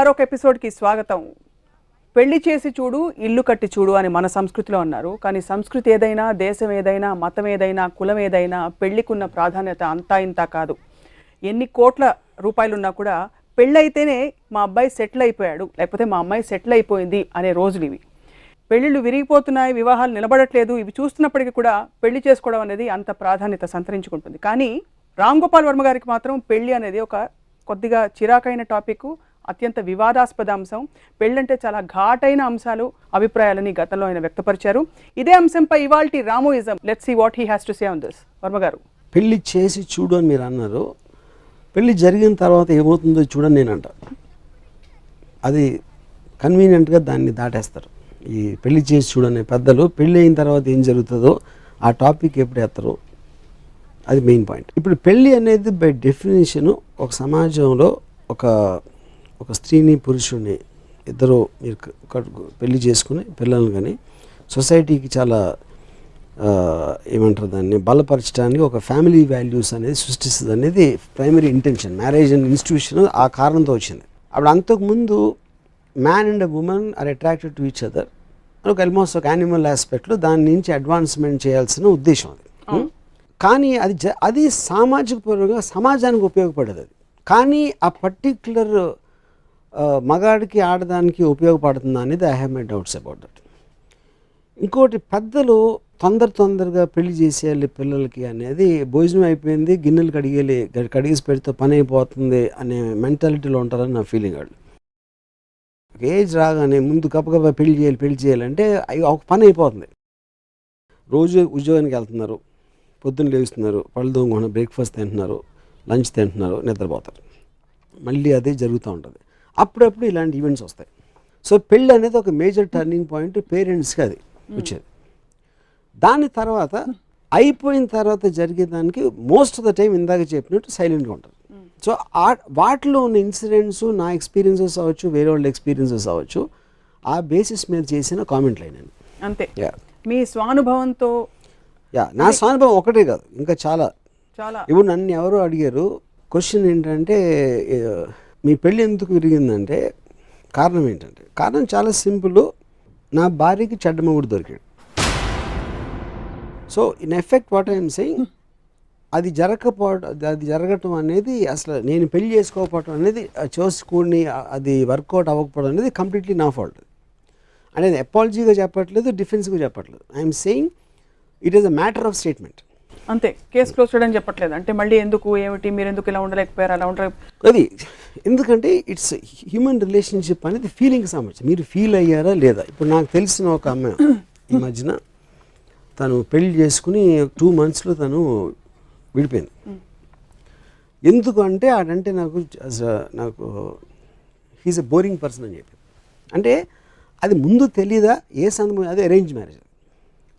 మరొక ఎపిసోడ్కి స్వాగతం. పెళ్లి చేసి చూడు ఇల్లు కట్టి చూడు అని మన సంస్కృతిలో అన్నారు. కానీ సంస్కృతి ఏదైనా, దేశం ఏదైనా, మతం ఏదైనా, కులం ఏదైనా పెళ్లికున్న ప్రాధాన్యత అంతా ఇంతా కాదు. ఎన్ని కోట్ల రూపాయలున్నా కూడా పెళ్ళైతేనే మా అబ్బాయి సెటిల్ అయిపోయాడు, లేకపోతే మా అమ్మాయి సెటిల్ అయిపోయింది అనే రోజులు ఇవి. పెళ్ళిళ్ళు విరిగిపోతున్నాయి, వివాహాలు నిలబడట్లేదు, ఇవి చూస్తున్నప్పటికీ కూడా పెళ్లి చేసుకోవడం అనేది అంత ప్రాధాన్యత సంతరించుకుంటుంది. కానీ రామ్ గోపాల్ వర్మ గారికి మాత్రం పెళ్లి అనేది ఒక కొద్దిగా చిరాకైన టాపిక్, అత్యంత వివాదాస్పద అంశం. పెళ్ళంటే చాలా ఘాటైన అంశాలు, అభిప్రాయాలని గతంలో ఆయన వ్యక్తపరిచారు. ఇదే అంశంపై ఇవాల్టి Ramuism. Let's see what he has to say on this. Varma garu, పెళ్లి చేసి చూడు అని మీరు అన్నారు. పెళ్లి జరిగిన తర్వాత ఏమవుతుందో చూడని నేను అంట. అది కన్వీనియంట్గా దాన్ని దాటేస్తారు. ఈ పెళ్లి చేసి చూడని పెద్దలు పెళ్ళి అయిన తర్వాత ఏం జరుగుతుందో ఆ టాపిక్ ఎప్పుడు ఎత్తరు, అది మెయిన్ పాయింట్. ఇప్పుడు పెళ్ళి అనేది బై డెఫినేషను ఒక సమాజంలో ఒక స్త్రీని పురుషుడిని ఇద్దరు మీరు పెళ్లి చేసుకుని పిల్లల్ని కానీ సొసైటీకి చాలా ఏమంటారు దాన్ని బలపరచడానికి ఒక ఫ్యామిలీ వాల్యూస్ అనేది సృష్టిస్తుంది అనేది primary intention. Marriage and institution ఆ కారణంతో వచ్చింది. అప్పుడు అంతకుముందు man and women are attracted to each other అని ఒక ఆల్మోస్ట్ ఒక యానిమల్ ఆస్పెక్ట్లో దాని నుంచి అడ్వాన్స్మెంట్ చేయాల్సిన ఉద్దేశం అది. కానీ అది సామాజిక పరంగా సమాజానికి ఉపయోగపడేది. అది కానీ ఆ పర్టిక్యులర్ మగాడికి ఆడదానికి ఉపయోగపడుతుందా అనేది I have my doubts about that. ఇంకోటి, పెద్దలు తొందరగా పెళ్లి చేసేయాలి పిల్లలకి అనేది, భోజనం అయిపోయింది గిన్నెలు కడిగేసి పెడితే పని అయిపోతుంది అనే మెంటాలిటీలో ఉంటారని నా ఫీలింగ్. వాళ్ళు ఏజ్ రాగానే ముందు గబగబా పెళ్లి చేయాలంటే ఒక పని అయిపోతుంది. రోజు ఉద్యోగానికి వెళ్తున్నారు, పొద్దున్న లేస్తున్నారు, పళ్ళు తోముకుంటున్నారు, బ్రేక్ఫాస్ట్ తింటున్నారు, లంచ్ తింటున్నారు, నిద్రపోతారు. మళ్ళీ అదే జరుగుతూ ఉంటుంది. అప్పుడప్పుడు ఇలాంటి ఈవెంట్స్ వస్తాయి. సో పెళ్ళి అనేది ఒక మేజర్ టర్నింగ్ పాయింట్ పేరెంట్స్కి అది వచ్చేది. దాని తర్వాత అయిపోయిన తర్వాత జరిగేదానికి మోస్ట్ ఆఫ్ ద టైం ఇందాక చెప్పినట్టు సైలెంట్గా ఉంటారు. సో వాటిలో ఉన్న ఇన్సిడెంట్స్ నా ఎక్స్పీరియన్సెస్ అవ్వచ్చు, వేరే వాళ్ళ ఎక్స్పీరియన్సెస్ అవ్వచ్చు, ఆ బేసిస్ మీద చేసిన కామెంట్లు అయినాను అంతే. మీ స్వానుభవంతో నా స్వానుభవం ఒకటే కాదు, ఇంకా చాలా. ఇప్పుడు నన్ను ఎవరో అడిగారు, క్వశ్చన్ ఏంటంటే మీ పెళ్ళి ఎందుకు విరిగిందంటే కారణం ఏంటంటే, కారణం చాలా సింపుల్. నా భార్యకి చెడ్డ మొగుడు దొరికాడు. So in effect what I'm saying, అది జరగటం అనేది, అసలు నేను పెళ్లి చేసుకోకపోవటం అనేది, చూసుకుని అది వర్కౌట్ అవ్వకపోవడం అనేది కంప్లీట్లీ నా ఫాల్ట్. అనేది అపాలజీగా చెప్పట్లేదు, డిఫెన్స్గా చెప్పట్లేదు. I'm saying it is a matter of statement అంతే. కేసు క్లోజ్ చేయడం చెప్పట్లేదు. అంటే మళ్ళీ ఎందుకు, ఏమిటి, మీరు ఎందుకు ఇలా ఉండలేకపోయారు, అలా ఉండలేదు అది. ఎందుకంటే ఇట్స్ హ్యూమన్ రిలేషన్షిప్ అనేది ఫీలింగ్ సంబంధించి. మీరు ఫీల్ అయ్యారా లేదా? ఇప్పుడు నాకు తెలిసిన ఒక అమ్మాయి ఈ మధ్యన తను పెళ్లి చేసుకుని 2 monthsలో తను విడిపోయింది. ఎందుకు అంటే ఆడంటే నాకు హీస్ ఎ బోరింగ్ పర్సన్ అని చెప్పి. అంటే అది ముందు తెలీదా ఏ సందర్భం, అది arrange marriage.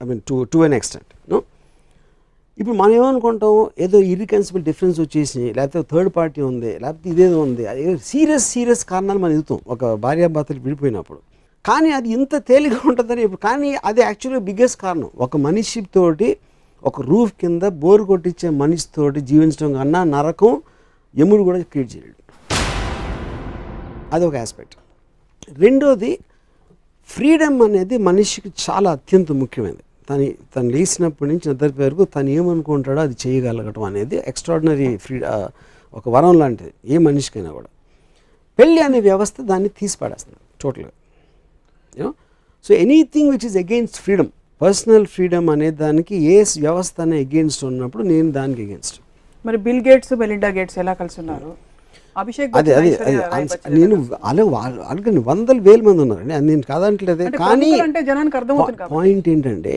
I mean to an extent. No, ఇప్పుడు మనం ఏమనుకుంటాం, ఏదో ఇర్రికన్సిబుల్ డిఫరెన్స్ వచ్చేసి, లేకపోతే థర్డ్ పార్టీ ఉంది, లేకపోతే ఇదేదో ఉంది, అది సీరియస్ కారణాలు మనం ఎదుగుతాం ఒక భార్యాభర్తలు విడిపోయినప్పుడు. కానీ అది ఇంత తేలిగా ఉంటుందని ఇప్పుడు. కానీ అది యాక్చువల్గా బిగ్గెస్ట్ కారణం. ఒక మనిషితోటి ఒక రూఫ్ కింద బోరు కొట్టించే మనిషితోటి జీవించడం కన్నా నరకం యముడు కూడా క్రియేట్ చేయలేడు. అదొక ఆస్పెక్ట్. రెండోది, ఫ్రీడమ్ అనేది మనిషికి చాలా అత్యంత ముఖ్యమైనది. తను లేచినప్పటి నుంచి నిద్ర వరకు తను ఏమనుకుంటాడో అది చేయగలగటం అనేది ఎక్స్ట్రాడినరీ ఒక వరం లాంటిది ఏ మనిషికైనా కూడా. పెళ్ళి అనే వ్యవస్థ దాన్ని తీసి పడేస్తుంది టోటల్గా. So anything which is against freedom, personal freedom అనే దానికి ఏ వ్యవస్థ అనే అగెయిన్స్ట్ ఉన్నప్పుడు నేను దానికి అగెయిన్స్ట్. మరి బిల్ గేట్స్, మెలిండా గేట్స్ ఎలా కలిసి ఉన్నారు? అదే నేను అలాగే 100,000 మంది ఉన్నారండి, అది నేను కాదంటలేదే. కానీ పాయింట్ ఏంటంటే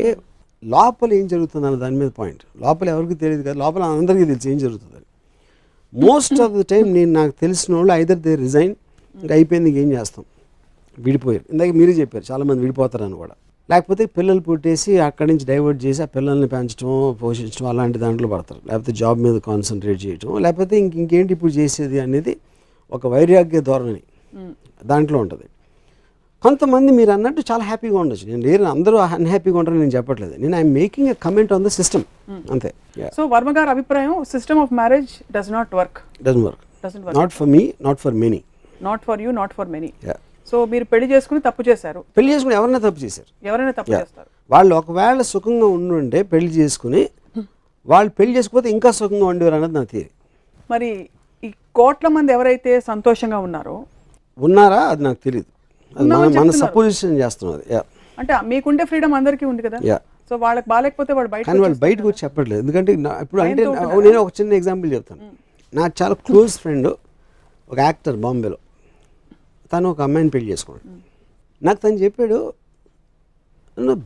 లోపల ఏం జరుగుతుంది అన్న దాని మీద పాయింట్. లోపల ఎవరికి తెలియదు కదా, లోపల అందరికీ తెలుసు ఏం జరుగుతుంది. మోస్ట్ ఆఫ్ ద టైం నాకు తెలిసిన వాళ్ళు ఐదర్ దే రిజైన్, ఇంకా అయిపోయింది, ఏం చేస్తాం, విడిపోయారు. ఇందాక మీరే చెప్పారు చాలామంది విడిపోతారని కూడా. లేకపోతే పిల్లలు పుట్టేసి అక్కడి నుంచి డైవర్ట్ చేసి ఆ పిల్లల్ని పెంచడం, పోషించడం అలాంటి దాంట్లో పడతారు. లేకపోతే జాబ్ మీద కాన్సన్ట్రేట్ చేయటం, లేకపోతే ఇంకేంటి ఇప్పుడు చేసేది అనేది ఒక వైరాగ్య ధోరణి దాంట్లో ఉంటుంది. కొంతమంది మీరు అన్నట్టు చాలా హ్యాపీగా ఉండొచ్చు. నేను లేరు, అందరూ అన్హ్యాపీగా ఉంటారని నేను చెప్పట్లేదు. నేను I'm making a comment on the system అంతే. సో వర్మ గారి అభిప్రాయం, system of marriage does not work. Not for me, not for many. Not for you, not for many. Yeah. So మీరు పెళ్లి చేసుకుని తప్పు చేశారు. పెళ్లి చేసుకుని ఎవరైనా తప్పు చేశారు. ఎవరైనా తప్పు చేస్తారు. వాళ్ళు ఒకవేళ సుఖంగా ఉండుంటే పెళ్లి చేసుకుని వాళ్ళు పెళ్లి చేసుకోకపోతే ఇంకా సుఖంగా ఉండేవారు అన్నది నా థియరీ. మరి ఈ కోట్ల మంది ఎవరైతే సంతోషంగా ఉన్నారో ఉన్నారా అది నాకు తెలియదు. ఉన్నామని మన చెప్తున్నారు. సపోజిషన్ చేస్తున్నారు. అంటే మీకుండే ఫ్రీడమ్ అందరికీ ఉంది కదా. Yeah. సో వాళ్ళకి బాగాలేకపోతే వాళ్ళు బయట కానీ వాళ్ళు బయటకు వచ్చి చెప్పట్లేదు. ఎందుకంటే ఇప్పుడు అంటే నేను ఒక చిన్న ఎగ్జాంపుల్ చెప్తాను. నాకు చాలా క్లోజ్ ఫ్రెండ్ ఒక యాక్టర్ బాంబేలో, తను ఒక అమ్మాయిని పెళ్లి చేసుకున్నాడు. నాకు తను చెప్పాడు,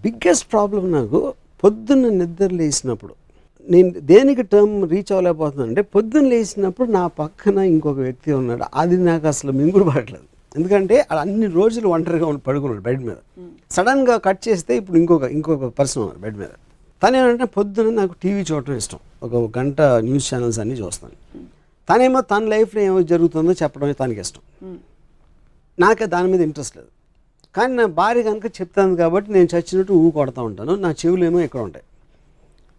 బిగ్గెస్ట్ ప్రాబ్లం నాకు పొద్దున్న నిద్ర లేచినప్పుడు నేను దేనికి టర్మ్ రీచ్ అవ్వలేకపోతున్నాను అంటే పొద్దున్న లేచినప్పుడు నా పక్కన ఇంకొక వ్యక్తి ఉన్నాడు. అది నాకు అసలు మింగుడు పడట్లేదు. ఎందుకంటే అన్ని రోజులు ఒంటరిగా పడుకున్నాడు బెడ్ మీద. సడన్గా కట్ చేస్తే ఇప్పుడు ఇంకొక పర్సన్ ఉన్నారు బెడ్ మీద. తను ఏమంటే పొద్దున్న నాకు టీవీ చూడటం ఇష్టం, ఒక గంట న్యూస్ ఛానల్స్ అన్నీ చూస్తాను. తనేమో తన లైఫ్లో ఏమో జరుగుతుందో చెప్పడమే తనకి ఇష్టం. నాకే దాని మీద ఇంట్రెస్ట్ లేదు. కానీ నా భార్య కనుక చెప్తాను కాబట్టి నేను చచ్చినట్టు కొడతా ఉంటాను. నా చెవులు ఏమో ఇక్కడ ఉంటాయి.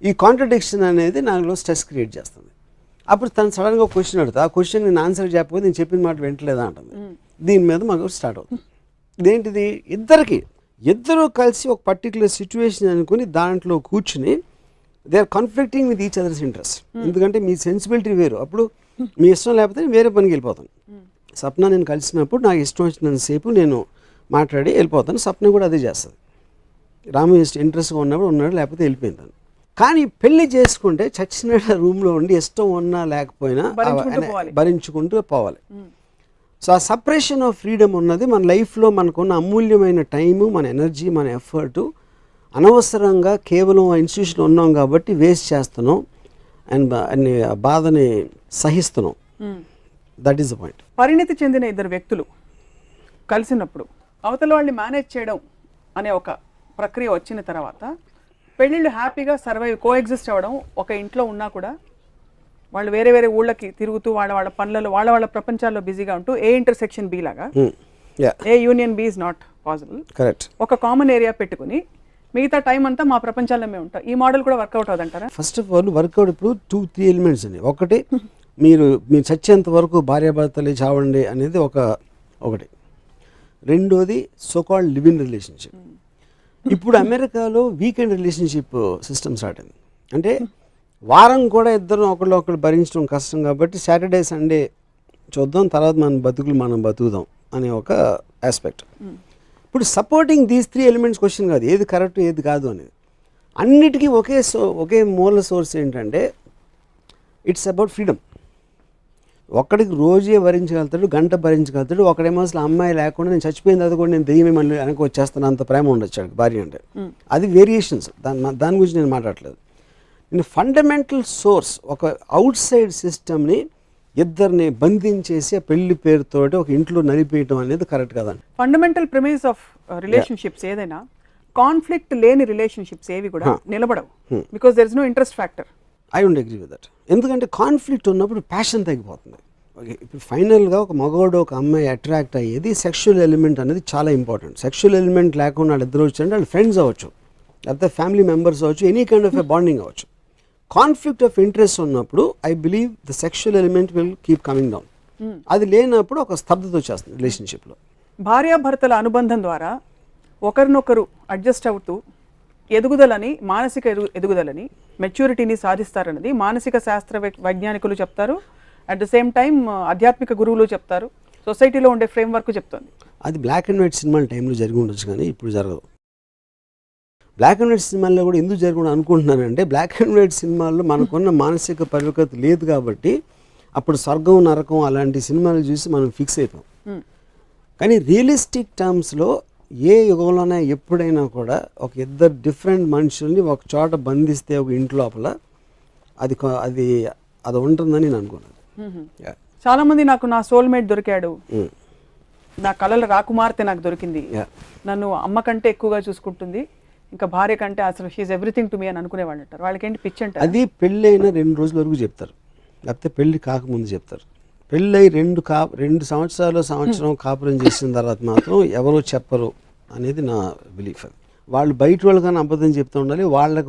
ఈ కాంట్రడిక్షన్ అనేది నాలో స్ట్రెస్ క్రియేట్ చేస్తుంది. అప్పుడు తను సడన్గా ఒక క్వశ్చన్ అడుగుతా, ఆ క్వశ్చన్ నేను ఆన్సర్ చెప్పకపోతే నేను చెప్పిన మాట వింటలేదా అంటుంది. దీని మీద మాకు స్టార్ట్ అవుతుంది. ఇదేంటిది, ఇద్దరు కలిసి ఒక పర్టికులర్ సిచ్యువేషన్ అనుకుని దాంట్లో కూర్చుని they are conflicting with each others interest. ఎందుకంటే మీ సెన్సిబిలిటీ వేరు. అప్పుడు మీ ఇష్టం లేకపోతే నేను వేరే పనికి వెళ్ళిపోతాను. సప్న నేను కలిసినప్పుడు నాకు ఇష్టం వచ్చినంతసేపు నేను మాట్లాడి వెళ్ళిపోతాను. సప్న కూడా అదే చేస్తుంది. రాము ఇంట్రెస్ట్గా ఉన్నప్పుడు ఉన్నాడు, లేకపోతే వెళ్ళిపోయింది. కానీ పెళ్లి చేసుకుంటే చచ్చిన రూమ్లో ఉండి ఇష్టం ఉన్నా లేకపోయినా భరించుకుంటూ పోవాలి. సో ఆ సపరేషన్ ఆఫ్ ఫ్రీడమ్ ఉన్నది మన లైఫ్లో మనకున్న అమూల్యమైన టైము, మన ఎనర్జీ, మన ఎఫర్టు అనవసరంగా కేవలం ఆ ఇన్స్టిట్యూషన్లో ఉన్నాం కాబట్టి వేస్ట్ చేస్తున్నాం అండ్ అన్ని బాధని సహిస్తున్నాం. That is the point. పరిణితి చెందిన ఇద్దరు వ్యక్తులు కలిసినప్పుడు అవతల వాళ్ళని మేనేజ్ చేయడం అనే ఒక ప్రక్రియ వచ్చిన తర్వాత పెళ్ళిళ్ళు హ్యాపీగా కోఎగ్జిస్ట్ అవ్వడం, ఒక ఇంట్లో ఉన్నా కూడా వాళ్ళు వేరే వేరే ఊళ్ళకి తిరుగుతూ వాళ్ళ పనులలో వాళ్ళ ప్రపంచాల్లో బిజీగా ఉంటూ ఏ ఇంటర్సెక్షన్ బి లాగా A union B is not possible. Correct. ఒక కామన్ ఏరియా పెట్టుకుని మిగతా టైం అంతా మా ప్రపంచాల్లో మేము ఉంటాం. ఈ మోడల్ కూడా వర్కౌట్ అవుతుంటారా? ఫస్ట్ ఆఫ్ ఆల్ వర్కౌట్ ఇప్పుడు 2-3 ఎలిమెంట్స్ అండి. ఒకటి మీరు చచ్చేంత వరకు భార్యాభర్తలు చావండి అనేది ఒకటి. రెండోది సోకాల్డ్ లివ్ ఇన్ రిలేషన్షిప్. ఇప్పుడు అమెరికాలో వీకెండ్ రిలేషన్షిప్ సిస్టమ్ స్టార్ట్ అయింది. అంటే వారం కూడా ఇద్దరు ఒకళ్ళు భరించడం కష్టం కాబట్టి సాటర్డే సండే చూద్దాం, తర్వాత మనం బతుకుదాం అనే ఒక ఆస్పెక్ట్. ఇప్పుడు సపోర్టింగ్ దీస్ 3 ఎలిమెంట్స్ క్వశ్చన్ కాదు ఏది కరెక్ట్ ఏది కాదు అనేది. అన్నిటికీ ఒకే మూల సోర్స్ ఏంటంటే ఇట్స్ అబౌట్ ఫ్రీడమ్. ఒక్కడికి రోజే భరించగలుగుతాడు, గంట భరించగలుగుతాడు. ఒకడేమో అసలు అమ్మాయి లేకుండా నేను చచ్చిపోయిన తర్వాత కూడా నేను దెయ్యమే మళ్ళీ వెనక్కి వచ్చేస్తాను అంత ప్రేమ ఉండొచ్చు భార్య అంటే. అది వేరియేషన్స్, దాని గురించి నేను మాట్లాడలేదు. నేను ఫండమెంటల్ సోర్స్ ఒక అవుట్ సైడ్ సిస్టమ్ని ఇద్దరిని బంధించేసి ఆ పెళ్లి పేరుతోటి ఒక ఇంట్లో నలిపేయటం అనేది కరెక్ట్ కదండి. ఫండమెంటల్ ప్రిమైస్ ఆఫ్ రిలేషన్షిప్స్ ఏదైనా కాన్ఫ్లిక్ట్ లేని రిలేషన్షిప్స్ ఏవి కూడా నిలబడవు. Because there is no interest factor. I don't agree with that. ఎందుకంటే కాన్ఫ్లిక్ట్ ఉన్నప్పుడు ప్యాషన్ తగ్గిపోతుంది. ఓకే, ఇప్పుడు ఫైనల్గా ఒక మగవాడు ఒక అమ్మాయి అట్రాక్ట్ అయ్యేది సెక్షువల్ ఎలిమెంట్ అనేది చాలా ఇంపార్టెంట్. సెక్షువల్ ఎలిమెంట్ లేకుండా వాళ్ళు ఇద్దరు వచ్చారంటే వాళ్ళు ఫ్రెండ్స్ అవ్వచ్చు, లేకపోతే ఫ్యామిలీ మెంబర్స్ అవ్వచ్చు, any kind of a bonding అవ్వచ్చు. కాన్ఫ్లిక్ట్ ఆఫ్ ఇంట్రెస్ట్ ఉన్నప్పుడు I believe the sexual element will keep coming down. అది లేనప్పుడు ఒక స్తబ్దత వచ్చేస్తుంది రిలేషన్షిప్లో. భార్యాభర్తల అనుబంధం ద్వారా ఒకరినొకరు అడ్జస్ట్ అవుతూ ఎదుగుదలని, మానసిక ఎదుగుదలని, మెచ్యూరిటీని సాధిస్తారన్నది మానసిక శాస్త్ర వైజ్ఞానికులు చెప్తారు. అట్ ద సేమ్ టైం ఆధ్యాత్మిక గురువులు చెప్తారు. సొసైటీలో ఉండే ఫ్రేమ్వర్క్ చెప్తుంది. అది బ్లాక్ అండ్ వైట్ సినిమాల టైంలో జరిగి ఉండొచ్చు కానీ ఇప్పుడు జరగదు. బ్లాక్ అండ్ వైట్ సినిమాల్లో కూడా ఎందుకు జరగకుండా అనుకుంటున్నానంటే బ్లాక్ అండ్ వైట్ సినిమాల్లో మనకున్న మానసిక పరిపక్వత లేదు కాబట్టి అప్పుడు స్వర్గం నరకం అలాంటి సినిమాలు చూసి మనం ఫిక్స్ అయిపోయాం. కానీ రియలిస్టిక్ టర్మ్స్లో ఏ యుగంలోనే ఎప్పుడైనా కూడా ఒక ఇద్దరు డిఫరెంట్ మనుషుల్ని ఒక చోట బంధిస్తే ఒక ఇంటి లోపల అది ఉంటుందని నేను అనుకున్నాను. చాలా మంది నాకు నా సోల్మేట్ దొరికాడు, నా కళల రాకుమార్తె నాకు దొరికింది, నన్ను అమ్మ కంటే ఎక్కువగా చూసుకుంటుంది, ఇంకా భార్య కంటే అసలు షీఈ్ ఎవ్రీథింగ్ టు మీ అని అనుకునేవాళ్ళు అంటారు. వాళ్ళకి ఏంటి పిచ్చి అంటారు. అది పెళ్ళైన 2 రోజుల వరకు చెప్తారు, లేకపోతే పెళ్ళి కాకముందు చెప్తారు. పెళ్ళై 2 సంవత్సరం కాపురం చేసిన తర్వాత మాత్రం ఎవరో చెప్పరు అనేది నా బిలీఫ్. అది వాళ్ళు బయట వాళ్ళకన్నా అబద్ధం చెప్తూ ఉండాలి,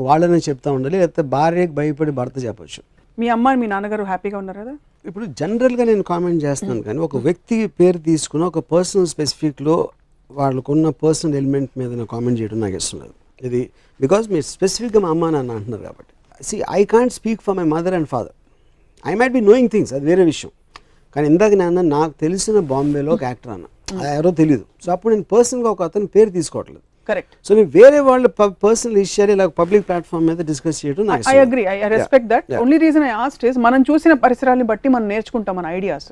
వాళ్ళనే చెప్తూ ఉండాలి, లేకపోతే భార్యకి భయపడి భర్త చెప్పచ్చు. మీ అమ్మ మీ నాన్నగారు హ్యాపీగా ఉన్నారు కదా? ఇప్పుడు జనరల్గా నేను కామెంట్ చేస్తున్నాను కానీ ఒక వ్యక్తి పేరు తీసుకుని ఒక పర్సనల్ స్పెసిఫిక్లో వాళ్ళకున్న పర్సనల్ ఎలిమెంట్ మీద నేను కామెంట్ చేయడం నాకు ఇష్టం లేదు. ఇది బికాజ్ మీరు స్పెసిఫిక్గా మా అమ్మ నాన్న అంటున్నారు కాబట్టి. I can't speak for my mother and father. I might be knowing things, అది వేరే విషయం. కానీ ఇందాక నేను నాకు తెలిసిన బాంబేలో ఒక యాక్టర్ అన్న, ఎవరో తెలియదు. సో అప్పుడు నేను పర్సనల్గా ఒక అతని పేరు తీసుకోవట్లేదు. కరెక్ట్. సో నేను వేరే వాళ్ళ పర్సనల్ ఇష్యూలు ఇలా పబ్లిక్ ప్లాట్ఫామ్ మీద డిస్కస్ చేయడం నాకు I agree, I respect that. Only reason I asked is మనం చూసిన పరిసరాలను బట్టి మనం నేర్చుకుంటాం మన ఐడియాస్.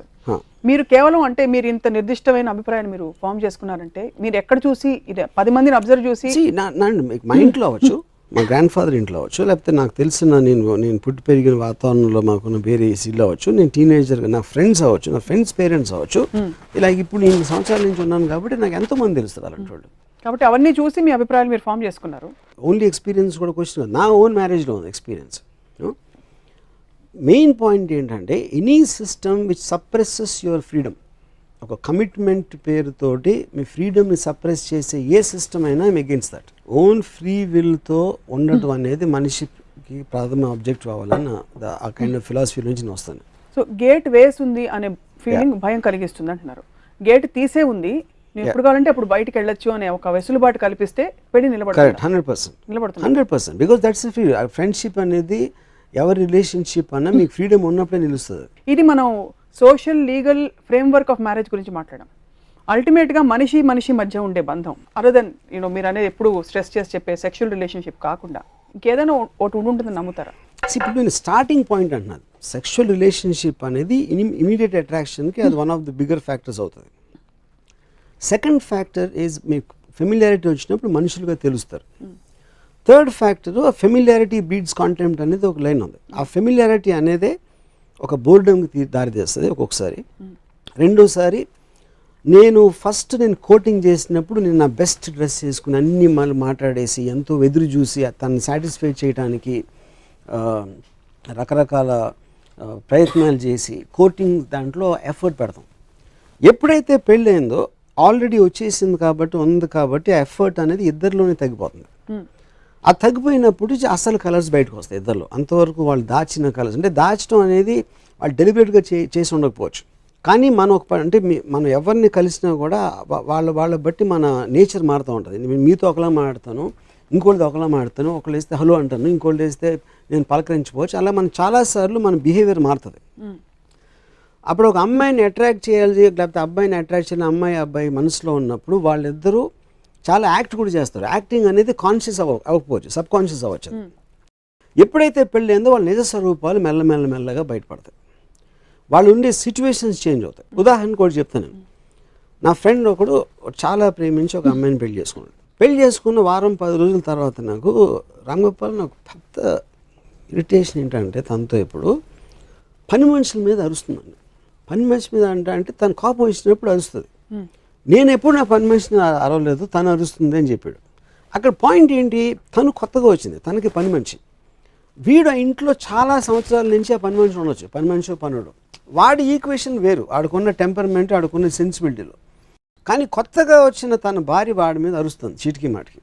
మీరు కేవలం అంటే మీరు ఇంత నిర్దిష్టమైన అభిప్రాయాన్ని మీరు ఫామ్ చేసుకున్నారంటే మీరు ఎక్కడ చూసి 10 మందిని అబ్జర్వ్ చూసి మా ఇంట్లో అవ్వచ్చు, మా గ్రాండ్ ఫాదర్ ఇంట్లో అవ్వచ్చు, లేకపోతే నాకు తెలిసిన నేను పుట్టి పెరిగిన వాతావరణంలో మాకున్న వేరే ఇల్లు అవ్వచ్చు, నేను టీనేజర్గా నా ఫ్రెండ్స్ అవ్వచ్చు, నా ఫ్రెండ్స్ పేరెంట్స్ అవ్వచ్చు. ఇలా ఇప్పుడు నేను సంవత్సరాల నుంచి ఉన్నాను కాబట్టి నాకు ఎంతోమంది తెలుస్తారు అలాంటి వాళ్ళు. కాబట్టి అవన్నీ చూసి మీ అభిప్రాయాలు మీరు ఫామ్ చేసుకున్నారు. ఓన్లీ ఎక్స్పీరియన్స్ కూడా క్వశ్చన్ కాదు, నా ఓన్ మ్యారేజ్లో ఉంది ఎక్స్పీరియన్స్. మెయిన్ పాయింట్ ఏంటంటే any system which suppresses your freedom, ఒక కమిట్మెంట్ పేరుతోటి మీ ఫ్రీడమ్ని సప్రెస్ చేసే ఏ సిస్టమ్ అయినా I'm against that. Own free విల్తో ఉండటం అనేది మనిషికి ప్రథమ ఆబ్జెక్టివ్ అవ్వాలని ఆ కైండ్ ఆఫ్ ఫిలాసఫీ నుంచి నేను వస్తాను. సో గేట్ వేసి ఉంది అనే ఫీలింగ్ భయం కలిగిస్తుంది అంటున్నారు. గేట్ తీసే ఉంది, నేను ఎప్పుడు కావాలంటే అప్పుడు బయటకు వెళ్ళొచ్చు అనే ఒక వెసులుబాటు కల్పిస్తే పెళ్లి నిలబడుతుంది. 100%. Because that's free. ఫ్రెండ్షిప్ అనేది ఎవరి రిలేషన్షిప్ అన్నా మీకు ఫ్రీడమ్ ఉన్నప్పుడే నిలుస్తుంది. ఇది మనం social legal framework of marriage గురించి మాట్లాడాం. అల్టిమేట్గా మనిషి మధ్య ఉండే బంధం అదర్ దెన్ మీరు అనేది ఎప్పుడు స్ట్రెస్ చేసి చెప్పే సెక్షువల్ రిలేషన్షిప్ కాకుండా ఇంకేదైనా ఒకటి ఉంటుందని నమ్ముతారా? ఇప్పుడు నేను స్టార్టింగ్ పాయింట్ అంటున్నాను, సెక్షువల్ రిలేషన్షిప్ అనేది ఇమీడియట్ అట్రాక్షన్కి అది one of the bigger factors అవుతుంది. సెకండ్ ఫ్యాక్టర్ ఈజ్ మీకు ఫెమిలియారిటీ వచ్చినప్పుడు మనుషులుగా తెలుస్తారు. Third factor familiarity breeds contempt అనేది ఒక లైన్ ఉంది. ఆ ఫెమిలియారిటీ అనేది ఒక బోర్డంకి దారి తీస్తుంది ఒక్కొక్కసారి. రెండోసారి నేను కోటింగ్ చేసినప్పుడు నేను నా బెస్ట్ డ్రెస్ చేసుకుని అన్ని మళ్ళీ మాట్లాడేసి ఎంతో ఎదురు చూసి తనని సాటిస్ఫై చేయడానికి రకరకాల ప్రయత్నాలు చేసి కోటింగ్ దాంట్లో ఎఫర్ట్ పెడతాం. ఎప్పుడైతే పెళ్ళయిందో ఆల్రెడీ వచ్చేసింది కాబట్టి ఉంది కాబట్టి ఆ ఎఫర్ట్ అనేది ఇద్దరిలోనే తగ్గిపోతుంది. ఆ తగ్గిపోయినప్పుడు అసలు కలర్స్ బయటకు వస్తాయి ఇద్దరిలో. అంతవరకు వాళ్ళు దాచిన కలర్స్ అంటే దాచడం అనేది వాళ్ళు డెలిబరేట్గా చేసి ఉండకపోవచ్చు. కానీ మనం మనం ఎవరిని కలిసినా కూడా వాళ్ళ బట్టి మన నేచర్ మారుతూ ఉంటుంది. నేను మీతో ఒకలా మాట్లాడతాను, ఇంకోటితో ఒకలా మాట్లాడతాను, ఒకళ్ళు వేస్తే హలో అంటాను, ఇంకోటి వేస్తే నేను పలకరించుకోవచ్చు. అలా మనం చాలాసార్లు మన బిహేవియర్ మారుతుంది. అప్పుడు ఒక అమ్మాయిని అట్రాక్ట్ చేయాలి లేకపోతే అబ్బాయిని అట్రాక్ట్ చేయాలి, అబ్బాయి మనసులో ఉన్నప్పుడు వాళ్ళిద్దరూ చాలా యాక్ట్ కూడా చేస్తారు. యాక్టింగ్ అనేది కాన్షియస్ అవ్వకపోవచ్చు, సబ్ కాన్షియస్ అవ్వచ్చు. ఎప్పుడైతే పెళ్ళి అయిందో వాళ్ళ నిజ స్వరూపాలు మెల్లగా బయటపడతాయి. వాళ్ళు ఉండే సిచ్యువేషన్స్ చేంజ్ అవుతాయి. ఉదాహరణ కూడా చెప్తాను. నా ఫ్రెండ్ ఒకడు చాలా ప్రేమించి ఒక అమ్మాయిని పెళ్లి చేసుకున్నాడు. పెళ్లి చేసుకున్న వారం 10 రోజుల తర్వాత నాకు రాంగోపాల్ నాకు పెద్ద ఇరిటేషన్ ఏంటంటే తనతో ఇప్పుడు పని మనుషుల మీద అరుస్తుందండి. పని మనిషి మీద అంటే తను కోపం వచ్చినప్పుడు అరుస్తుంది. నేను ఎప్పుడు నా పని మనిషిని అరవలేదు, తను అరుస్తుంది అని చెప్పాడు. అక్కడ పాయింట్ ఏంటి, తను కొత్తగా వచ్చింది, తనకి పని మనిషి. వీడు ఆ ఇంట్లో చాలా సంవత్సరాల నుంచి ఆ పని మనిషి ఉండొచ్చు, పని మనిషి పనుడు. వాడి ఈక్వేషన్ వేరు, ఆడుకున్న టెంపర్మెంట్, ఆడుకున్న సెన్సిబిలిటీలో. కానీ కొత్తగా వచ్చిన తన భార్య వాడి మీద అరుస్తుంది చీటికి మాటికి.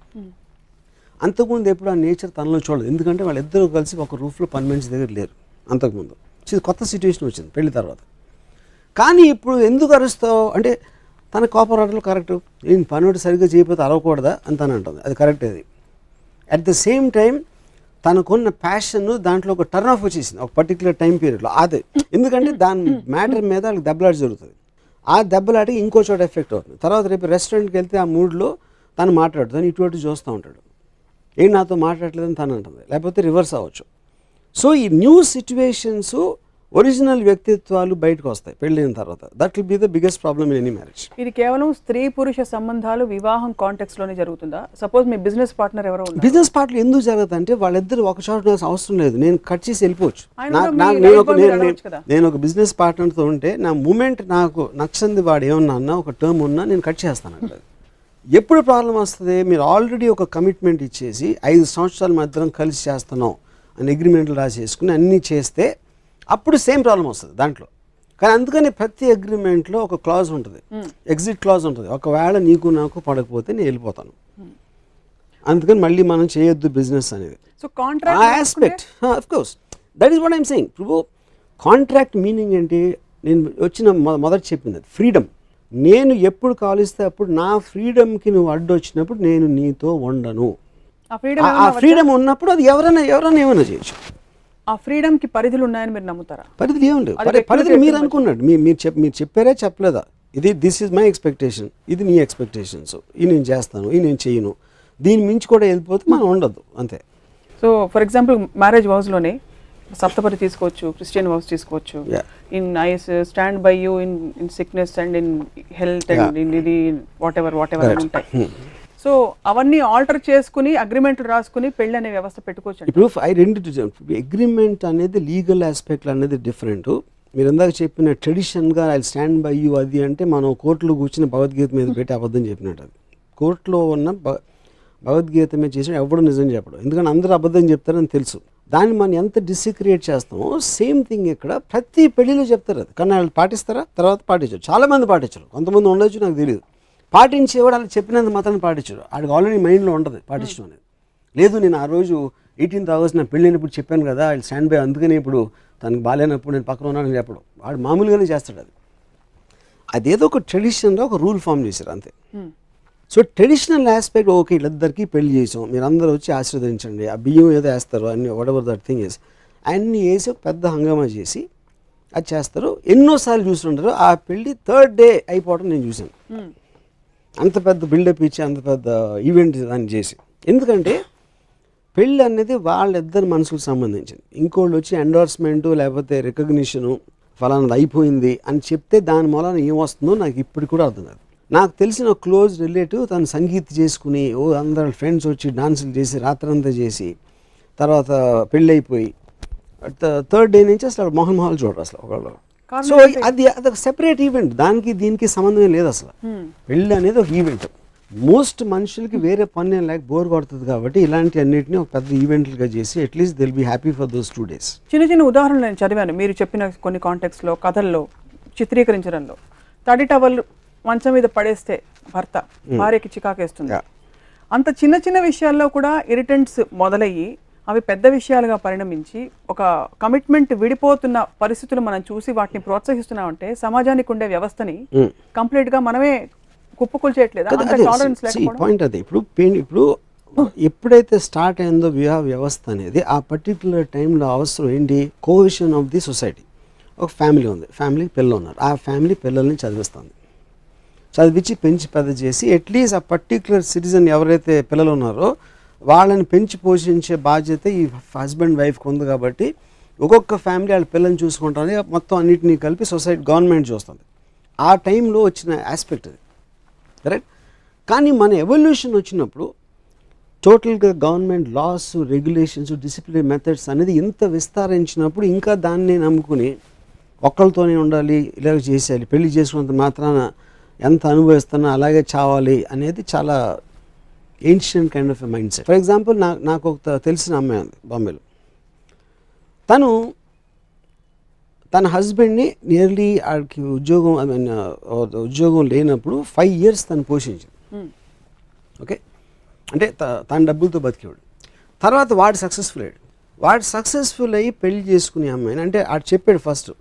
అంతకుముందు ఎప్పుడు ఆ నేచర్ తనలో చూడలేదు. ఎందుకంటే వాళ్ళిద్దరూ కలిసి ఒక రూఫ్లో పని మనిషి దగ్గర లేరు అంతకుముందు. కొత్త సిచ్యువేషన్ వచ్చింది పెళ్లి తర్వాత. కానీ ఇప్పుడు ఎందుకు అరుస్తావు అంటే తన కోపం రావడంలో కరెక్ట్, నేను పనుడు సరిగ్గా చేయకపోతే అరవకూడదా అని తను అంటుంది. అది కరెక్ట్. అది అట్ ద సేమ్ టైం తనకున్న ప్యాషన్ దాంట్లో ఒక టర్న్ ఆఫ్ వచ్చేసింది ఒక పర్టికులర్ టైం పీరియడ్లో. అదే ఎందుకంటే దాని మ్యాటర్ మీద వాళ్ళకి దెబ్బలాట జరుగుతుంది. ఆ దెబ్బలాటకి ఇంకో చోట ఎఫెక్ట్ అవుతుంది. తర్వాత రేపు రెస్టారెంట్కి వెళ్తే ఆ మూడ్లో తను మాట్లాడుతాను, ఇటువంటి చూస్తూ ఉంటాడు, ఏం నాతో మాట్లాడలేదని తను అంటుంది, లేకపోతే రివర్స్ అవ్వచ్చు. సో ఈ న్యూ సిచ్యువేషన్స్ ఒరిజినల్ వ్యక్తిత్వాలు బయటకు వస్తాయి పెళ్ళైన తర్వాత. That will be the biggest problem in any marriage. ఇది కేవలం స్త్రీ పురుష సంబంధాలు వివాహం కాంటెక్స్ట్ లోనే జరుగుతుందా? సపోజ్ మీ బిజినెస్ పార్ట్నర్ ఎవరో ఉన్నారు, బిజినెస్ పార్ట్నర్ ఎందుకు జరుగుతుంది అంటే వాళ్ళిద్దరు ఒక చోట అవసరం లేదు, నేను కట్ చేసి వెళ్ళిపోవచ్చు. నేను ఒక బిజినెస్ పార్ట్నర్తో ఉంటే నా మూమెంట్ నాకు నచ్చంది వాడు ఏమన్నా అన్నా ఒక టర్మ్ ఉన్నా నేను కట్ చేస్తాను. అక్కడ ఎప్పుడు ప్రాబ్లం వస్తుంది, మీరు ఆల్రెడీ ఒక కమిట్మెంట్ ఇచ్చేసి 5 సంవత్సరాల మధ్యలో కలిసి చేస్తున్నాం అని అగ్రిమెంట్లు రాసేసుకుని అన్నీ చేస్తే అప్పుడు సేమ్ ప్రాబ్లం వస్తుంది దాంట్లో. కానీ అందుకని ప్రతి అగ్రిమెంట్లో ఒక క్లాజ్ ఉంటుంది, ఎగ్జిట్ క్లాజ్ ఉంటుంది. ఒకవేళ నీకు నాకు పడకపోతే నేను వెళ్ళిపోతాను, అందుకని మళ్ళీ మనం చేయొద్దు బిజినెస్ అనేది. So contract aspect of course that is what I'm saying. ఇప్పుడు కాంట్రాక్ట్ మీనింగ్ ఏంటి? నేను వచ్చిన మొదటి చెప్పింది ఫ్రీడమ్. నేను ఎప్పుడు కాలిస్తే అప్పుడు నా ఫ్రీడమ్కి నువ్వు అడ్డు వచ్చినప్పుడు నేను నీతో ఉండను. ఆ ఫ్రీడమ్ ఉన్నప్పుడు అది ఎవరైనా ఏమైనా చేయొచ్చు. ఆ ఫ్రీడమ్కి పరిధులు ఉన్నాయని మీరు నమ్ముతారా? పరిధులు ఏముంది? పరిధులు మీరు అనుకున్నాడు, మీరు చెప్పారా చెప్పలేదా? దిస్ ఈజ్ మై ఎక్స్పెక్టేషన్, ఇది నీ ఎక్స్పెక్టేషన్స్, ఇది నేను చేస్తాను, ఇది నేను చేయను, దీని మించి కూడా వెళ్ళిపోతే మనం ఉండదు అంతే. సో ఫర్ ఎగ్జాంపుల్ మ్యారేజ్ హౌస్లోనే సప్తపది తీసుకోవచ్చు, క్రిస్టియన్ హౌస్ తీసుకోవచ్చు. In I stand by you in sickness and in health and in ఇది వాట్ ఎవర్ అని ఉంటాయి. సో అవన్నీ ఆల్టర్ చేసుకుని అగ్రిమెంట్ రాసుకుని పెళ్ళి అనే వ్యవస్థ పెట్టుకోవచ్చు. ఇప్పుడు అగ్రిమెంట్ అనేది లీగల్ ఆస్పెక్ట్ అనేది డిఫరెంట్. మీరు ఇందాక చెప్పిన ట్రెడిషన్గా ఐ స్టాండ్ బై యూ అది అంటే మనం కోర్టులో కూర్చుని భగవద్గీత మీద పెట్టి అబద్ధం చెప్పినట్టు. అది కోర్టులో ఉన్న భగవద్గీత మీద చేసిన ఎవడు నిజం చెప్పడం, ఎందుకంటే అందరూ అబద్ధం చెప్తారని తెలుసు. దాన్ని మనం ఎంత డిసిక్రియేట్ చేస్తామో సేమ్ థింగ్ ఇక్కడ ప్రతి పెళ్లిలో చెప్తారు. అది కానీ వాళ్ళు పాటిస్తారా? తర్వాత పాటించరు. చాలామంది పాటించరు, కొంతమంది ఉండొచ్చు, నాకు తెలియదు. పాటించేవాడు అలా చెప్పినంత మాత్రం పాటించరు. వాడికి ఆల్రెడీ మైండ్లో ఉంటుంది పాటించడం అనేది. లేదు నేను ఆ రోజు 18th August నా పెళ్ళినప్పుడు చెప్పాను కదా ఐ స్టాండ్ బై, అందుకని ఇప్పుడు తనకు బాగాలేనప్పుడు నేను పక్కన ఉన్నానని చెప్పడం. వాడు మామూలుగానే చేస్తాడు. అదేదో ఒక ట్రెడిషన్లో ఒక రూల్ ఫామ్ చేశారు అంతే. సో ట్రెడిషనల్ ఆస్పెక్ట్ ఓకే, వీళ్ళిద్దరికీ పెళ్లి చేసాం, మీరు అందరూ వచ్చి ఆశీర్వదించండి, ఆ బియ్యం ఏదో వేస్తారు అన్ని what ever that thing is అన్నీ వేసి ఒక పెద్ద హంగామా చేసి అది చేస్తారు. ఎన్నోసార్లు చూస్తుంటారు. ఆ పెళ్ళి 3rd day అయిపోవడం నేను చూశాను. అంత పెద్ద బిల్డప్ ఇచ్చి అంత పెద్ద ఈవెంట్ దాన్ని చేసి. ఎందుకంటే పెళ్ళి అనేది వాళ్ళిద్దరి మనసుకు సంబంధించింది. ఇంకోళ్ళు వచ్చి ఎండోర్స్మెంటు లేకపోతే రికగ్నిషను ఫలానాది అయిపోయింది అని చెప్తే దాని మూలన ఏమొస్తుందో నాకు ఇప్పుడు కూడా అర్థం కాదు. నాకు తెలిసిన క్లోజ్ రిలేటివ్ తను సంగీత్ చేసుకుని అందరు ఫ్రెండ్స్ వచ్చి డాన్సులు చేసి రాత్రంతా చేసి తర్వాత పెళ్ళి అయిపోయి 3rd day నుంచి అసలు మోహన్ మహల్ చూడరు అసలు ఒకళ్ళు. సో అదొక సెపరేట్ ఈవెంట్, దానికి దీనికి సంబంధమే లేదు అసలు. పెళ్ళి అనేది ఒక ఈవెంట్. మోస్ట్ మనుషులకి వేరే పని లేక బోర్ కొడుతుంది కాబట్టి ఇలాంటి అన్నిటిని ఒక పెద్ద ఈవెంట్లుగా చేసి at least they'll be happy for those 2 days. చిన్న ఉదాహరణలు నేను చదివాను మీరు చెప్పిన కొన్ని కాంటెక్స్లో, కథల్లో, చిత్రీకరించడంలో. తడి టవల్ మంచం మీద పడేస్తే భర్త భార్యకి చికాకేస్తుంది. అంత చిన్న విషయాల్లో కూడా ఇరిటెంట్స్ మొదలయ్యి అవి పెద్ద విషయాలుగా పరిణమించి ఒక కమిట్మెంట్ విడిపోతున్న పరిస్థితులు మనం చూసి వాటిని ప్రోత్సహిస్తున్నామంటే సమాజానికి ఉండే వ్యవస్థని కంప్లీట్ గా మనమే కుప్పకూల్చేయట్లేదా? పాయింట్ అదే. ఇప్పుడు ఎప్పుడైతే స్టార్ట్ అయిందో వివాహ వ్యవస్థ అనేది ఆ పర్టికులర్ టైంలో అవసరం ఏంటి? Cohesion of the society. ఒక ఫ్యామిలీ ఉంది, ఫ్యామిలీకి పిల్లలు ఉన్నారు, ఆ ఫ్యామిలీ పిల్లల్ని చదివిస్తుంది, చదివించి పెంచి పెద్ద చేసి అట్లీస్ట్ ఆ పర్టికులర్ సిటిజన్ ఎవరైతే పిల్లలు ఉన్నారో వాళ్ళని పెంచి పోషించే బాధ్యత ఈ హస్బెండ్ వైఫ్కి ఉంది. కాబట్టి ఒక్కొక్క ఫ్యామిలీ వాళ్ళ పిల్లల్ని చూసుకుంటుంది, మొత్తం అన్నింటినీ కలిపి సొసైటీ గవర్నమెంట్ చూస్తుంది. ఆ టైంలో వచ్చిన ఆస్పెక్ట్ అది, కరెక్ట్. కానీ మన ఎవల్యూషన్ వచ్చినప్పుడు టోటల్గా government laws, regulations, discipline methods అనేది ఇంత విస్తరించినప్పుడు ఇంకా దాన్ని నమ్ముకుని ఒక్కళ్ళతోనే ఉండాలి, ఇలాగ చేసేయాలి, పెళ్లి చేసుకున్నంత మాత్రాన ఎంత అనుభవిస్తున్నా అలాగే చావాలి అనేది చాలా ancient kind of a mind set. For example నాకు ఒక తెలిసిన అమ్మాయి ఉంది బాంబేలో. తన హస్బెండ్ని నియర్లీ ఆడికి ఉద్యోగం లేనప్పుడు 5 years తను పోషించింది. ఓకే, అంటే తన డబ్బులతో బతికేవాడు. తర్వాత వాడు సక్సెస్ఫుల్ అయ్యి పెళ్లి చేసుకునే అమ్మాయిని, అంటే ఆడు చెప్పాడు ఫస్ట్